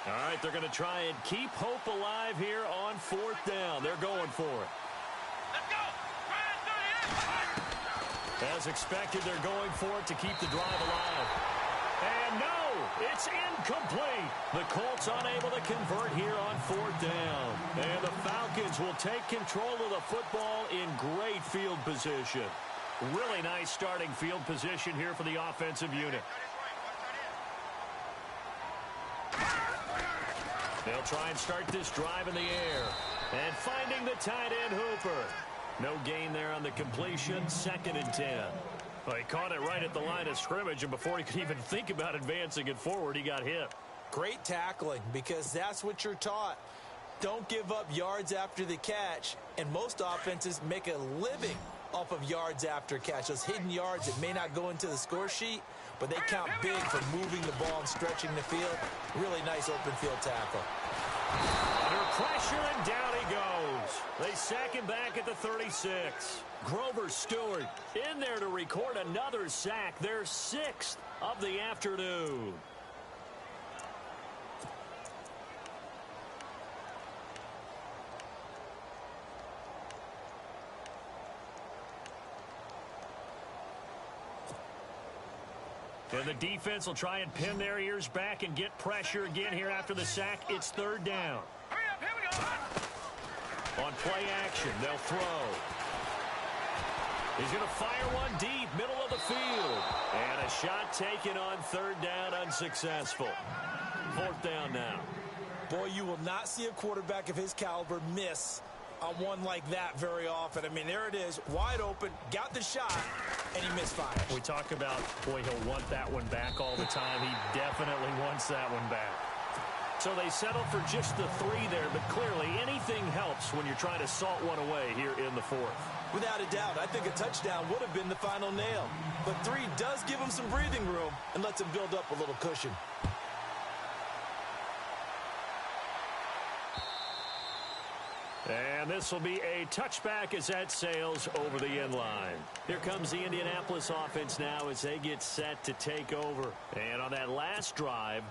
All right, they're going to try and keep hope alive here on 4th down. They're going for it. Let's go. As expected, they're going for it to keep the drive alive. And no, it's incomplete. The Colts unable to convert here on 4th down. And the Falcons will take control of the football in great field position. Really nice starting field position here for the offensive unit. They'll try and start this drive in the air. And finding the tight end Hooper. No gain there on the completion. 2nd and 10. Well, he caught it right at the line of scrimmage, and before he could even think about advancing it forward, he got hit. Great tackling, because that's what you're taught. Don't give up yards after the catch, and most offenses make a living off of yards after catch. Those hidden yards that may not go into the score sheet, but they count big for moving the ball and stretching the field. Really nice open field tackle. Under pressure, and down he goes. They sack him back at the 36. Grover Stewart in there to record another sack, their 6th of the afternoon. And the defense will try and pin their ears back and get pressure again here after the sack. It's 3rd down. Hurry up, here we go. On play action, they'll throw. He's going to fire one deep, middle of the field. And a shot taken on 3rd down, unsuccessful. 4th down now. Boy, you will not see a quarterback of his caliber miss on one like that very often. I mean, there it is, wide open, got the shot, and he misfired. We talk about, boy, he'll want that one back all the time. He definitely wants that one back. So they settle for just the 3 there, but clearly anything helps when you're trying to salt one away here in the 4th. Without a doubt, I think a touchdown would have been the final nail. But 3 does give him some breathing room and lets him build up a little cushion. And this will be a touchback as that sails over the end line. Here comes the Indianapolis offense now as they get set to take over. And on that last drive,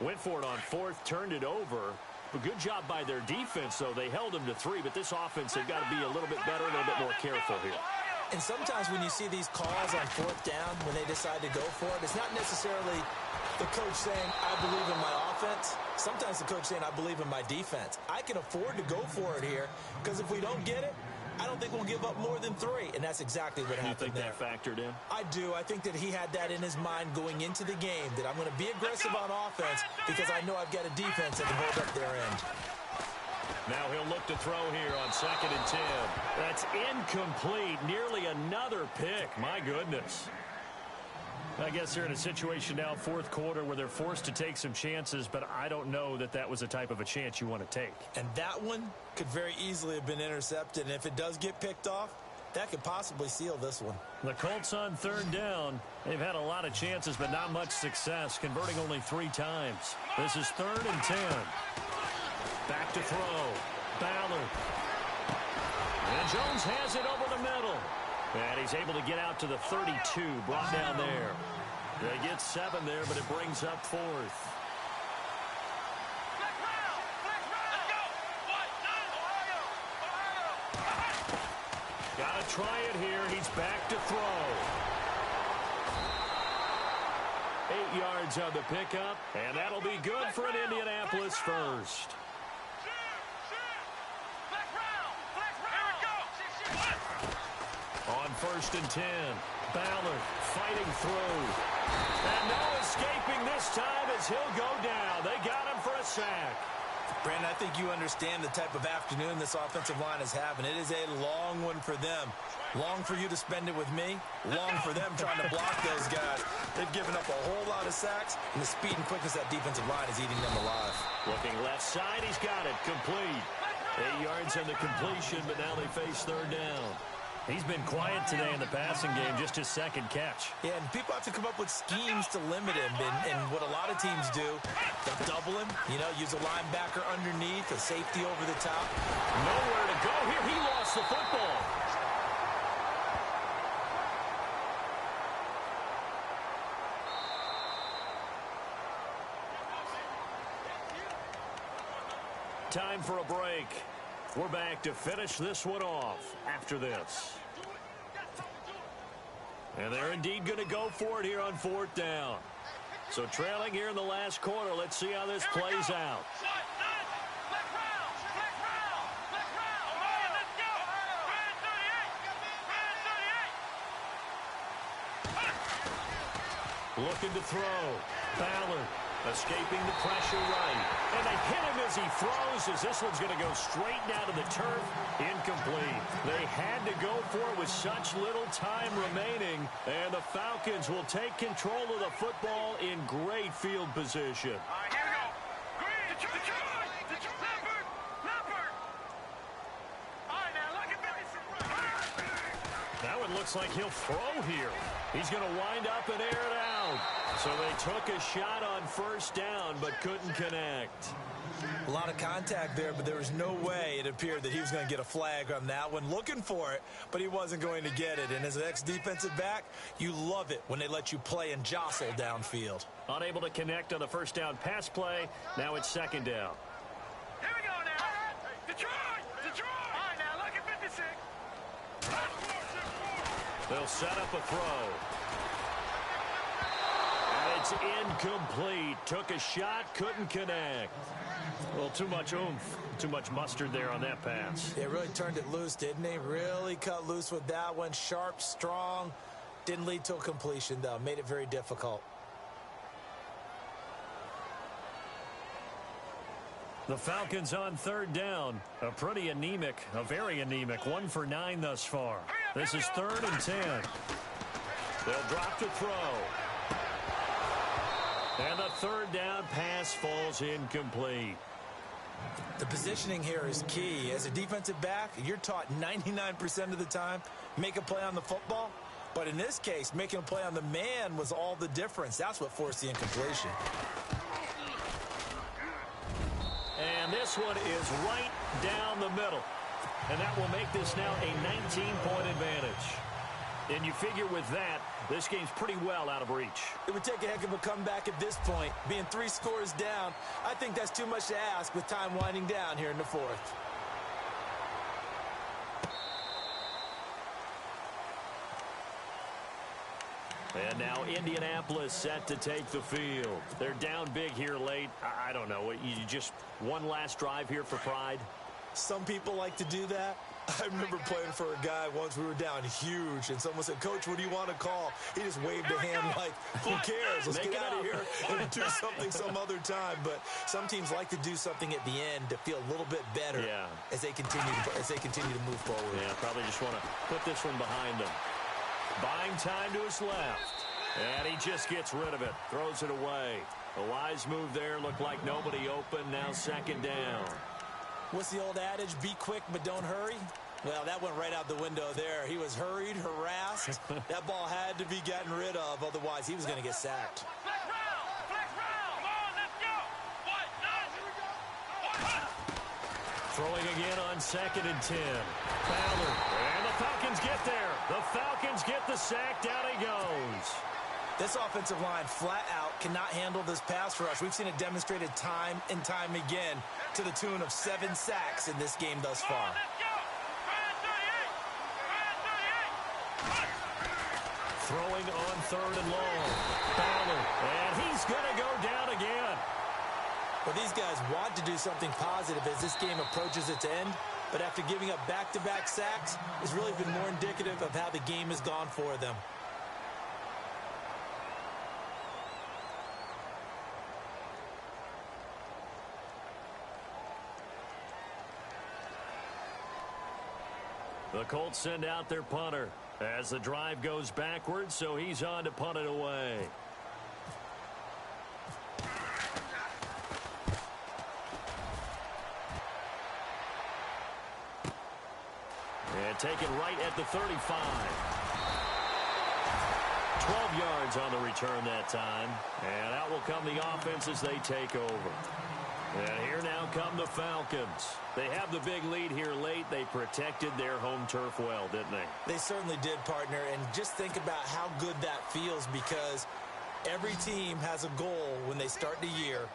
went for it on 4th, turned it over. A good job by their defense, though. They held them to 3, but this offense, they've got to be a little bit better, a little bit more careful here. And sometimes when you see these calls on 4th down, when they decide to go for it, it's not necessarily the coach saying, I believe in my offense. Sometimes the coach saying, I believe in my defense. I can afford to go for it here, because if we don't get it, I don't think we'll give up more than 3. And that's exactly what happened there. You think that factored in? I do. I think that he had that in his mind going into the game, that I'm going to be aggressive on offense because I know I've got a defense that can hold up their end. Now he'll look to throw here on 2nd and 10. That's incomplete. Nearly another pick. My goodness. I guess they're in a situation now, 4th quarter, where they're forced to take some chances, but I don't know that that was the type of a chance you want to take. And that one could very easily have been intercepted, and if it does get picked off, that could possibly seal this one. The Colts on 3rd down. They've had a lot of chances, but not much success, converting only 3 times. This is 3rd and 10. Back to throw. Ballard. And Jones has it over the middle. And he's able to get out to the 32, brought down there. They get 7 there, but it brings up 4th. Let's go. Ohio. Got to try it here. He's back to throw. 8 yards on the pickup, and that'll be good for an Indianapolis first. On 1st and 10. Ballard fighting through. And no escaping this time as he'll go down. They got him for a sack. Brandon, I think you understand the type of afternoon this offensive line is having. It is a long one for them. Long for you to spend it with me. Long for them trying to block those guys. They've given up a whole lot of sacks, and the speed and quickness of that defensive line is eating them alive. Looking left side, he's got it. Complete. 8 yards on the completion, but now they face 3rd down. He's been quiet today in the passing game, just his 2nd catch. Yeah, and people have to come up with schemes to limit him. And what a lot of teams do, they'll double him, use a linebacker underneath, a safety over the top. Nowhere to go here. He lost the football. Time for a break. We're back to finish this one off after this. And they're indeed going to go for it here on 4th down. So trailing here in the last quarter. Let's see how this plays out. Looking to throw. Ballard escaping the pressure right. And they hit him as he throws, as this one's going to go straight down to the turf. Incomplete. They had to go for it with such little time remaining. And the Falcons will take control of the football in great field position. All right, here we go. Green, Detroit, Leopard. All right, now look at this. Now it looks like he'll throw here. He's going to wind up and air it out. So they took a shot on 1st down, but couldn't connect. A lot of contact there, but there was no way it appeared that he was going to get a flag on that one. Looking for it, but he wasn't going to get it. And as an ex-defensive back, you love it when they let you play and jostle downfield. Unable to connect on the 1st down pass play. Now it's 2nd down. Here we go now. Detroit. All right, now look at 56. They'll set up a throw. And it's incomplete. Took a shot, couldn't connect. Well, too much oomph, too much mustard there on that pass. They really turned it loose, didn't they? Really cut loose with that one. Sharp, strong. Didn't lead to a completion, though. Made it very difficult. The Falcons on 3rd down. A very anemic. 1 for 9 thus far. This is 3rd and 10. They'll drop to throw. And the 3rd down pass falls incomplete. The positioning here is key. As a defensive back, you're taught 99% of the time, make a play on the football. But in this case, making a play on the man was all the difference. That's what forced the incompletion. And this one is right down the middle. And that will make this now a 19-point advantage. And you figure with that, this game's pretty well out of reach. It would take a heck of a comeback at this point. Being 3 scores down, I think that's too much to ask with time winding down here in the 4th. And now Indianapolis set to take the field. They're down big here late. I don't know. You just one last drive here for pride? Some people like to do that. I remember playing for a guy once. We were down huge, and someone said, "Coach, what do you want to call?" He just waved a hand like, "Who cares? Let's get out of here and do something some other time." But some teams like to do something at the end to feel a little bit better as they continue to move forward. Yeah, probably just want to put this one behind them. Buying time to his left. And he just gets rid of it. Throws it away. A wise move there. Looked like nobody open. Now 2nd down. What's the old adage? Be quick, but don't hurry. Well, that went right out the window there. He was hurried, harassed. That ball had to be gotten rid of. Otherwise, he was going to get sacked. Flex round. Come on, let's go. Throwing again on 2nd and 10. Ballard. And the Falcons get there. The Falcons get the sack. Down he goes. This offensive line flat out cannot handle this pass rush. We've seen it demonstrated time and time again to the tune of 7 sacks in this game thus far. Throwing on 3rd and long. Ballard. And he's going to go down again. But these guys want to do something positive as this game approaches its end. but after giving up back-to-back sacks, it's really been more indicative of how the game has gone for them. The Colts send out their punter as the drive goes backwards, so he's on to punt it away. And taken right at the 35. 12 yards on the return that time. And out will come the offense as they take over. And here now come the Falcons. They have the big lead here late. They protected their home turf well, didn't they? They certainly did, partner. And just think about how good that feels, because every team has a goal when they start the year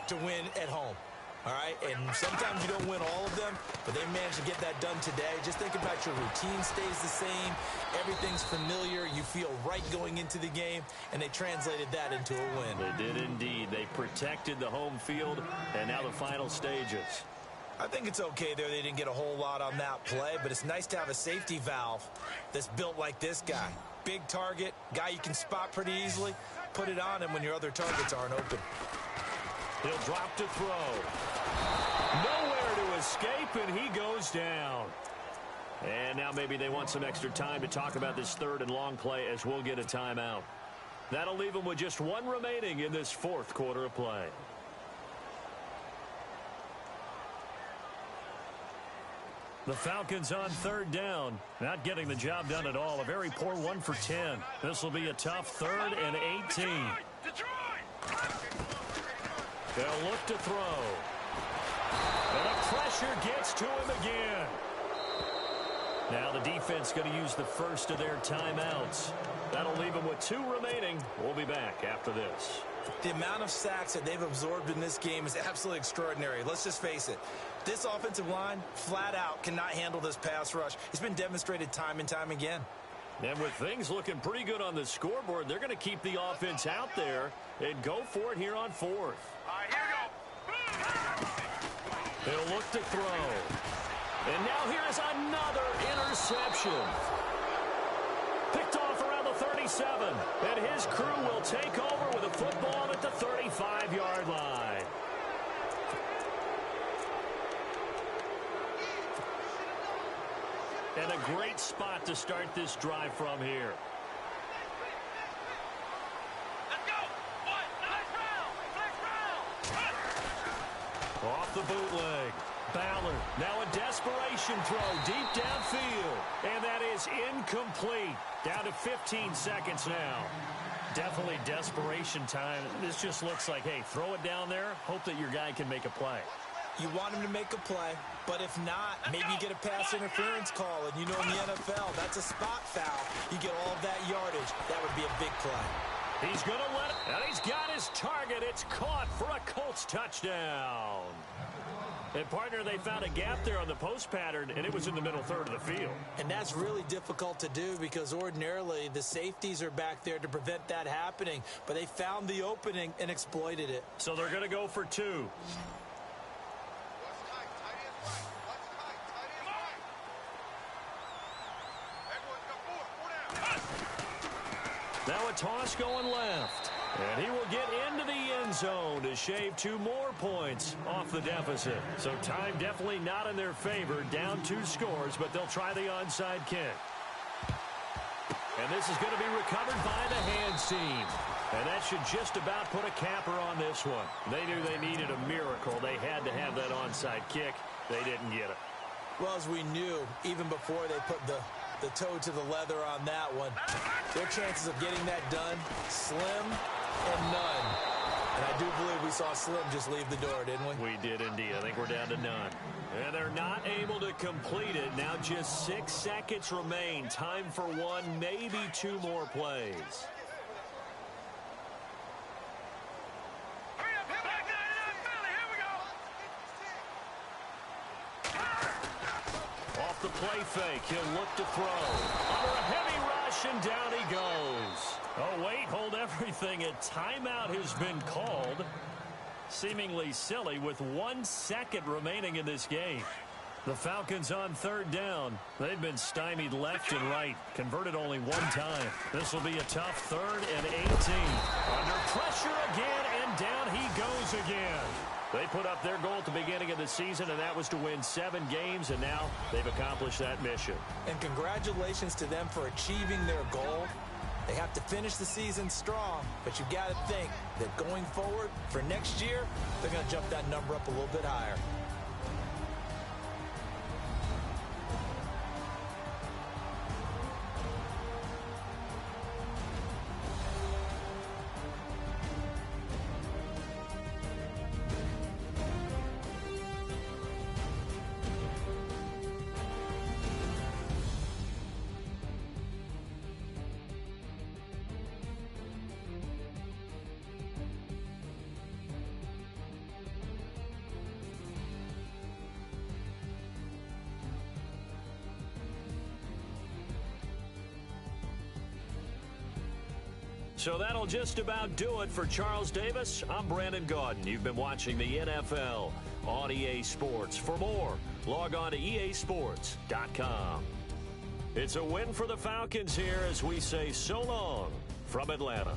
to win at home. All right, and sometimes you don't win all of them, but they managed to get that done today. Just think about your routine stays the same. Everything's familiar. You feel right going into the game, and they translated that into a win. They did indeed. They protected the home field, and now the final stages. I think it's okay there. They didn't get a whole lot on that play, but it's nice to have a safety valve that's built like this guy. Big target, guy you can spot pretty easily. Put it on him when your other targets aren't open. He'll drop to throw. Nowhere to escape, and he goes down. And now maybe they want some extra time to talk about this third and long play as we'll get a timeout. That'll leave them with just one remaining in this fourth quarter of play. The Falcons on third down. Not getting the job done at all. A very poor 1 for 10. This will be a tough 3rd and 18. They'll look to throw. And the pressure gets to him again. Now the defense going to use the first of their timeouts. That'll leave them with 2 remaining. We'll be back after this. The amount of sacks that they've absorbed in this game is absolutely extraordinary. Let's just face it. This offensive line, flat out, cannot handle this pass rush. It's been demonstrated time and time again. And with things looking pretty good on the scoreboard, they're going to keep the offense out there and go for it here on 4th. All right, here we go. They'll look to throw. And now here is another interception. Picked off around the 37. And his crew will take over with a football at the 35-yard line. And a great spot to start this drive from here. Let's go. Flex round. Off the bootleg. Ballard. Now a desperation throw deep downfield. And that is incomplete. Down to 15 seconds now. Definitely desperation time. This just looks like, hey, throw it down there. Hope that your guy can make a play. You want him to make a play, but if not, maybe you get a pass interference call, and you know in the NFL, that's a spot foul. You get all of that yardage. That would be a big play. He's going to let it, and he's got his target. It's caught for a Colts touchdown. And, partner, they found a gap there on the post pattern, and it was in the middle third of the field. And that's really difficult to do because ordinarily the safeties are back there to prevent that happening, but they found the opening and exploited it. So they're going to go for 2. Now a toss going left. And he will get into the end zone to shave 2 more points off the deficit. So time definitely not in their favor. Down 2 scores, but they'll try the onside kick. And this is going to be recovered by the hands team. And that should just about put a capper on this one. They knew they needed a miracle. They had to have that onside kick. They didn't get it. Well, as we knew, even before they put the toe to the leather on that one, their chances of getting that done, slim and none. And I do believe we saw Slim just leave the door, didn't we? We did indeed. I think we're down to none. And they're not able to complete it. Now just 6 seconds remain. Time for 1, maybe 2 more plays. Hurry up, back there, Philly, here we go. Off the play fake, he'll look to throw. Under a heavy rush, and down he goes. Oh, wait, hold everything. A timeout has been called. Seemingly silly with 1 second remaining in this game. The Falcons on third down. They've been stymied left and right. Converted only one time. This will be a tough 3rd and 18. Under pressure again, and down he goes again. They put up their goal at the beginning of the season, and that was to win 7 games, and now they've accomplished that mission. And congratulations to them for achieving their goal. They have to finish the season strong, but you got to think that going forward for next year, they're going to jump that number up a little bit higher. So that'll just about do it for Charles Davis. I'm Brandon Gaudin. You've been watching the NFL on EA Sports. For more, log on to easports.com. It's a win for the Falcons here as we say so long from Atlanta.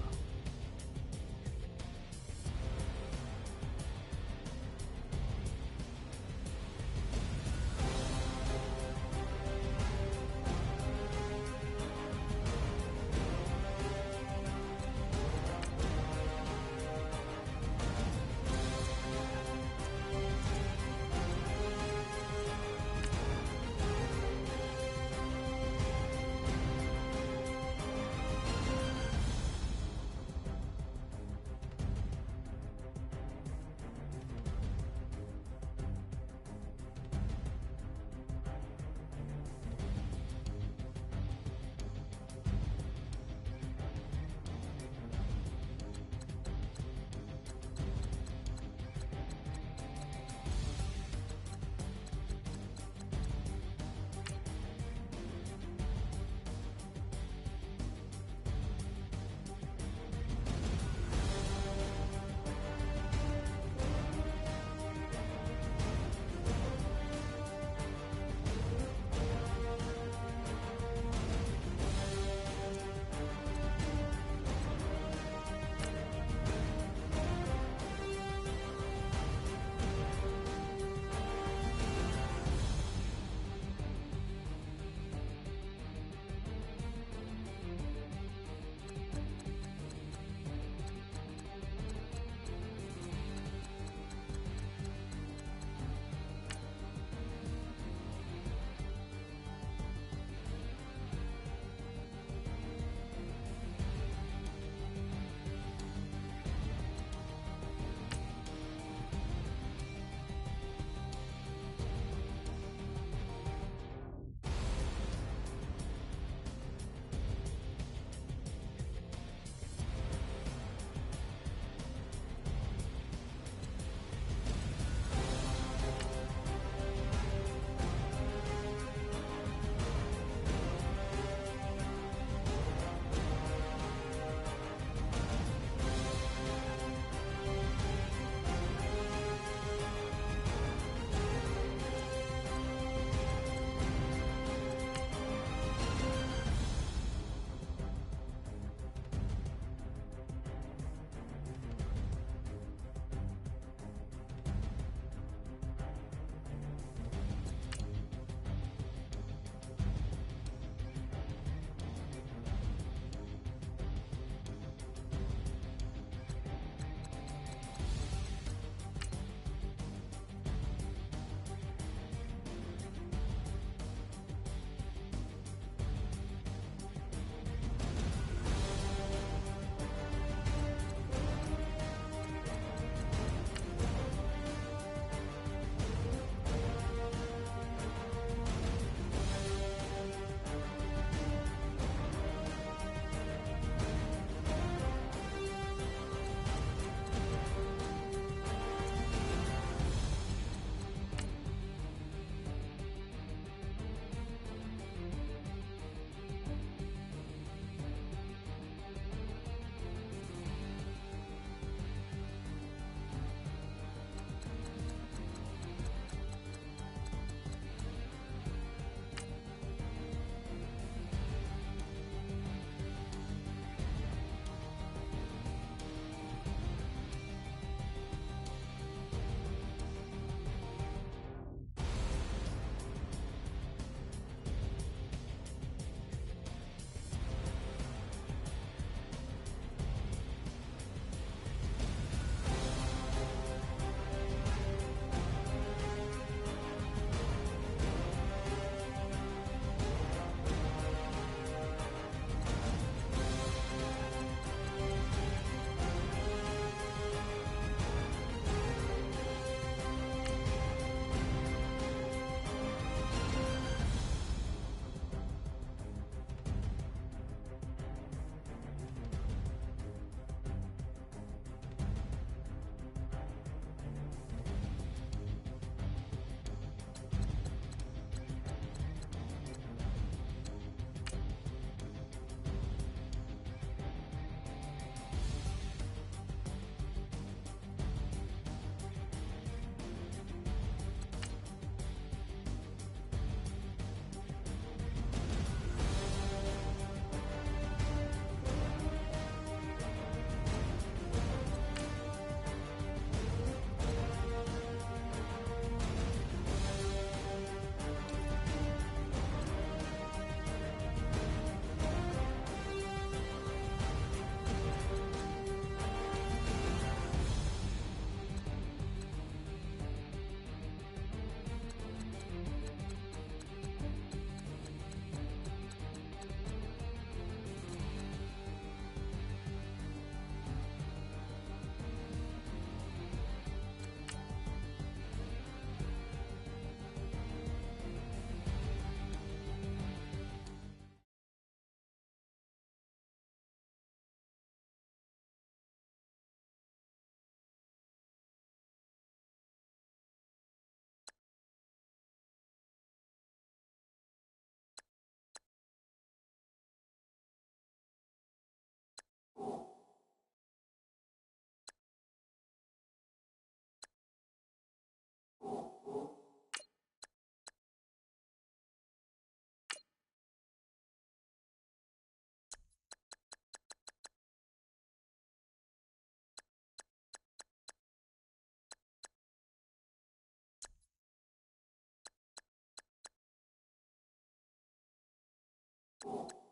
it.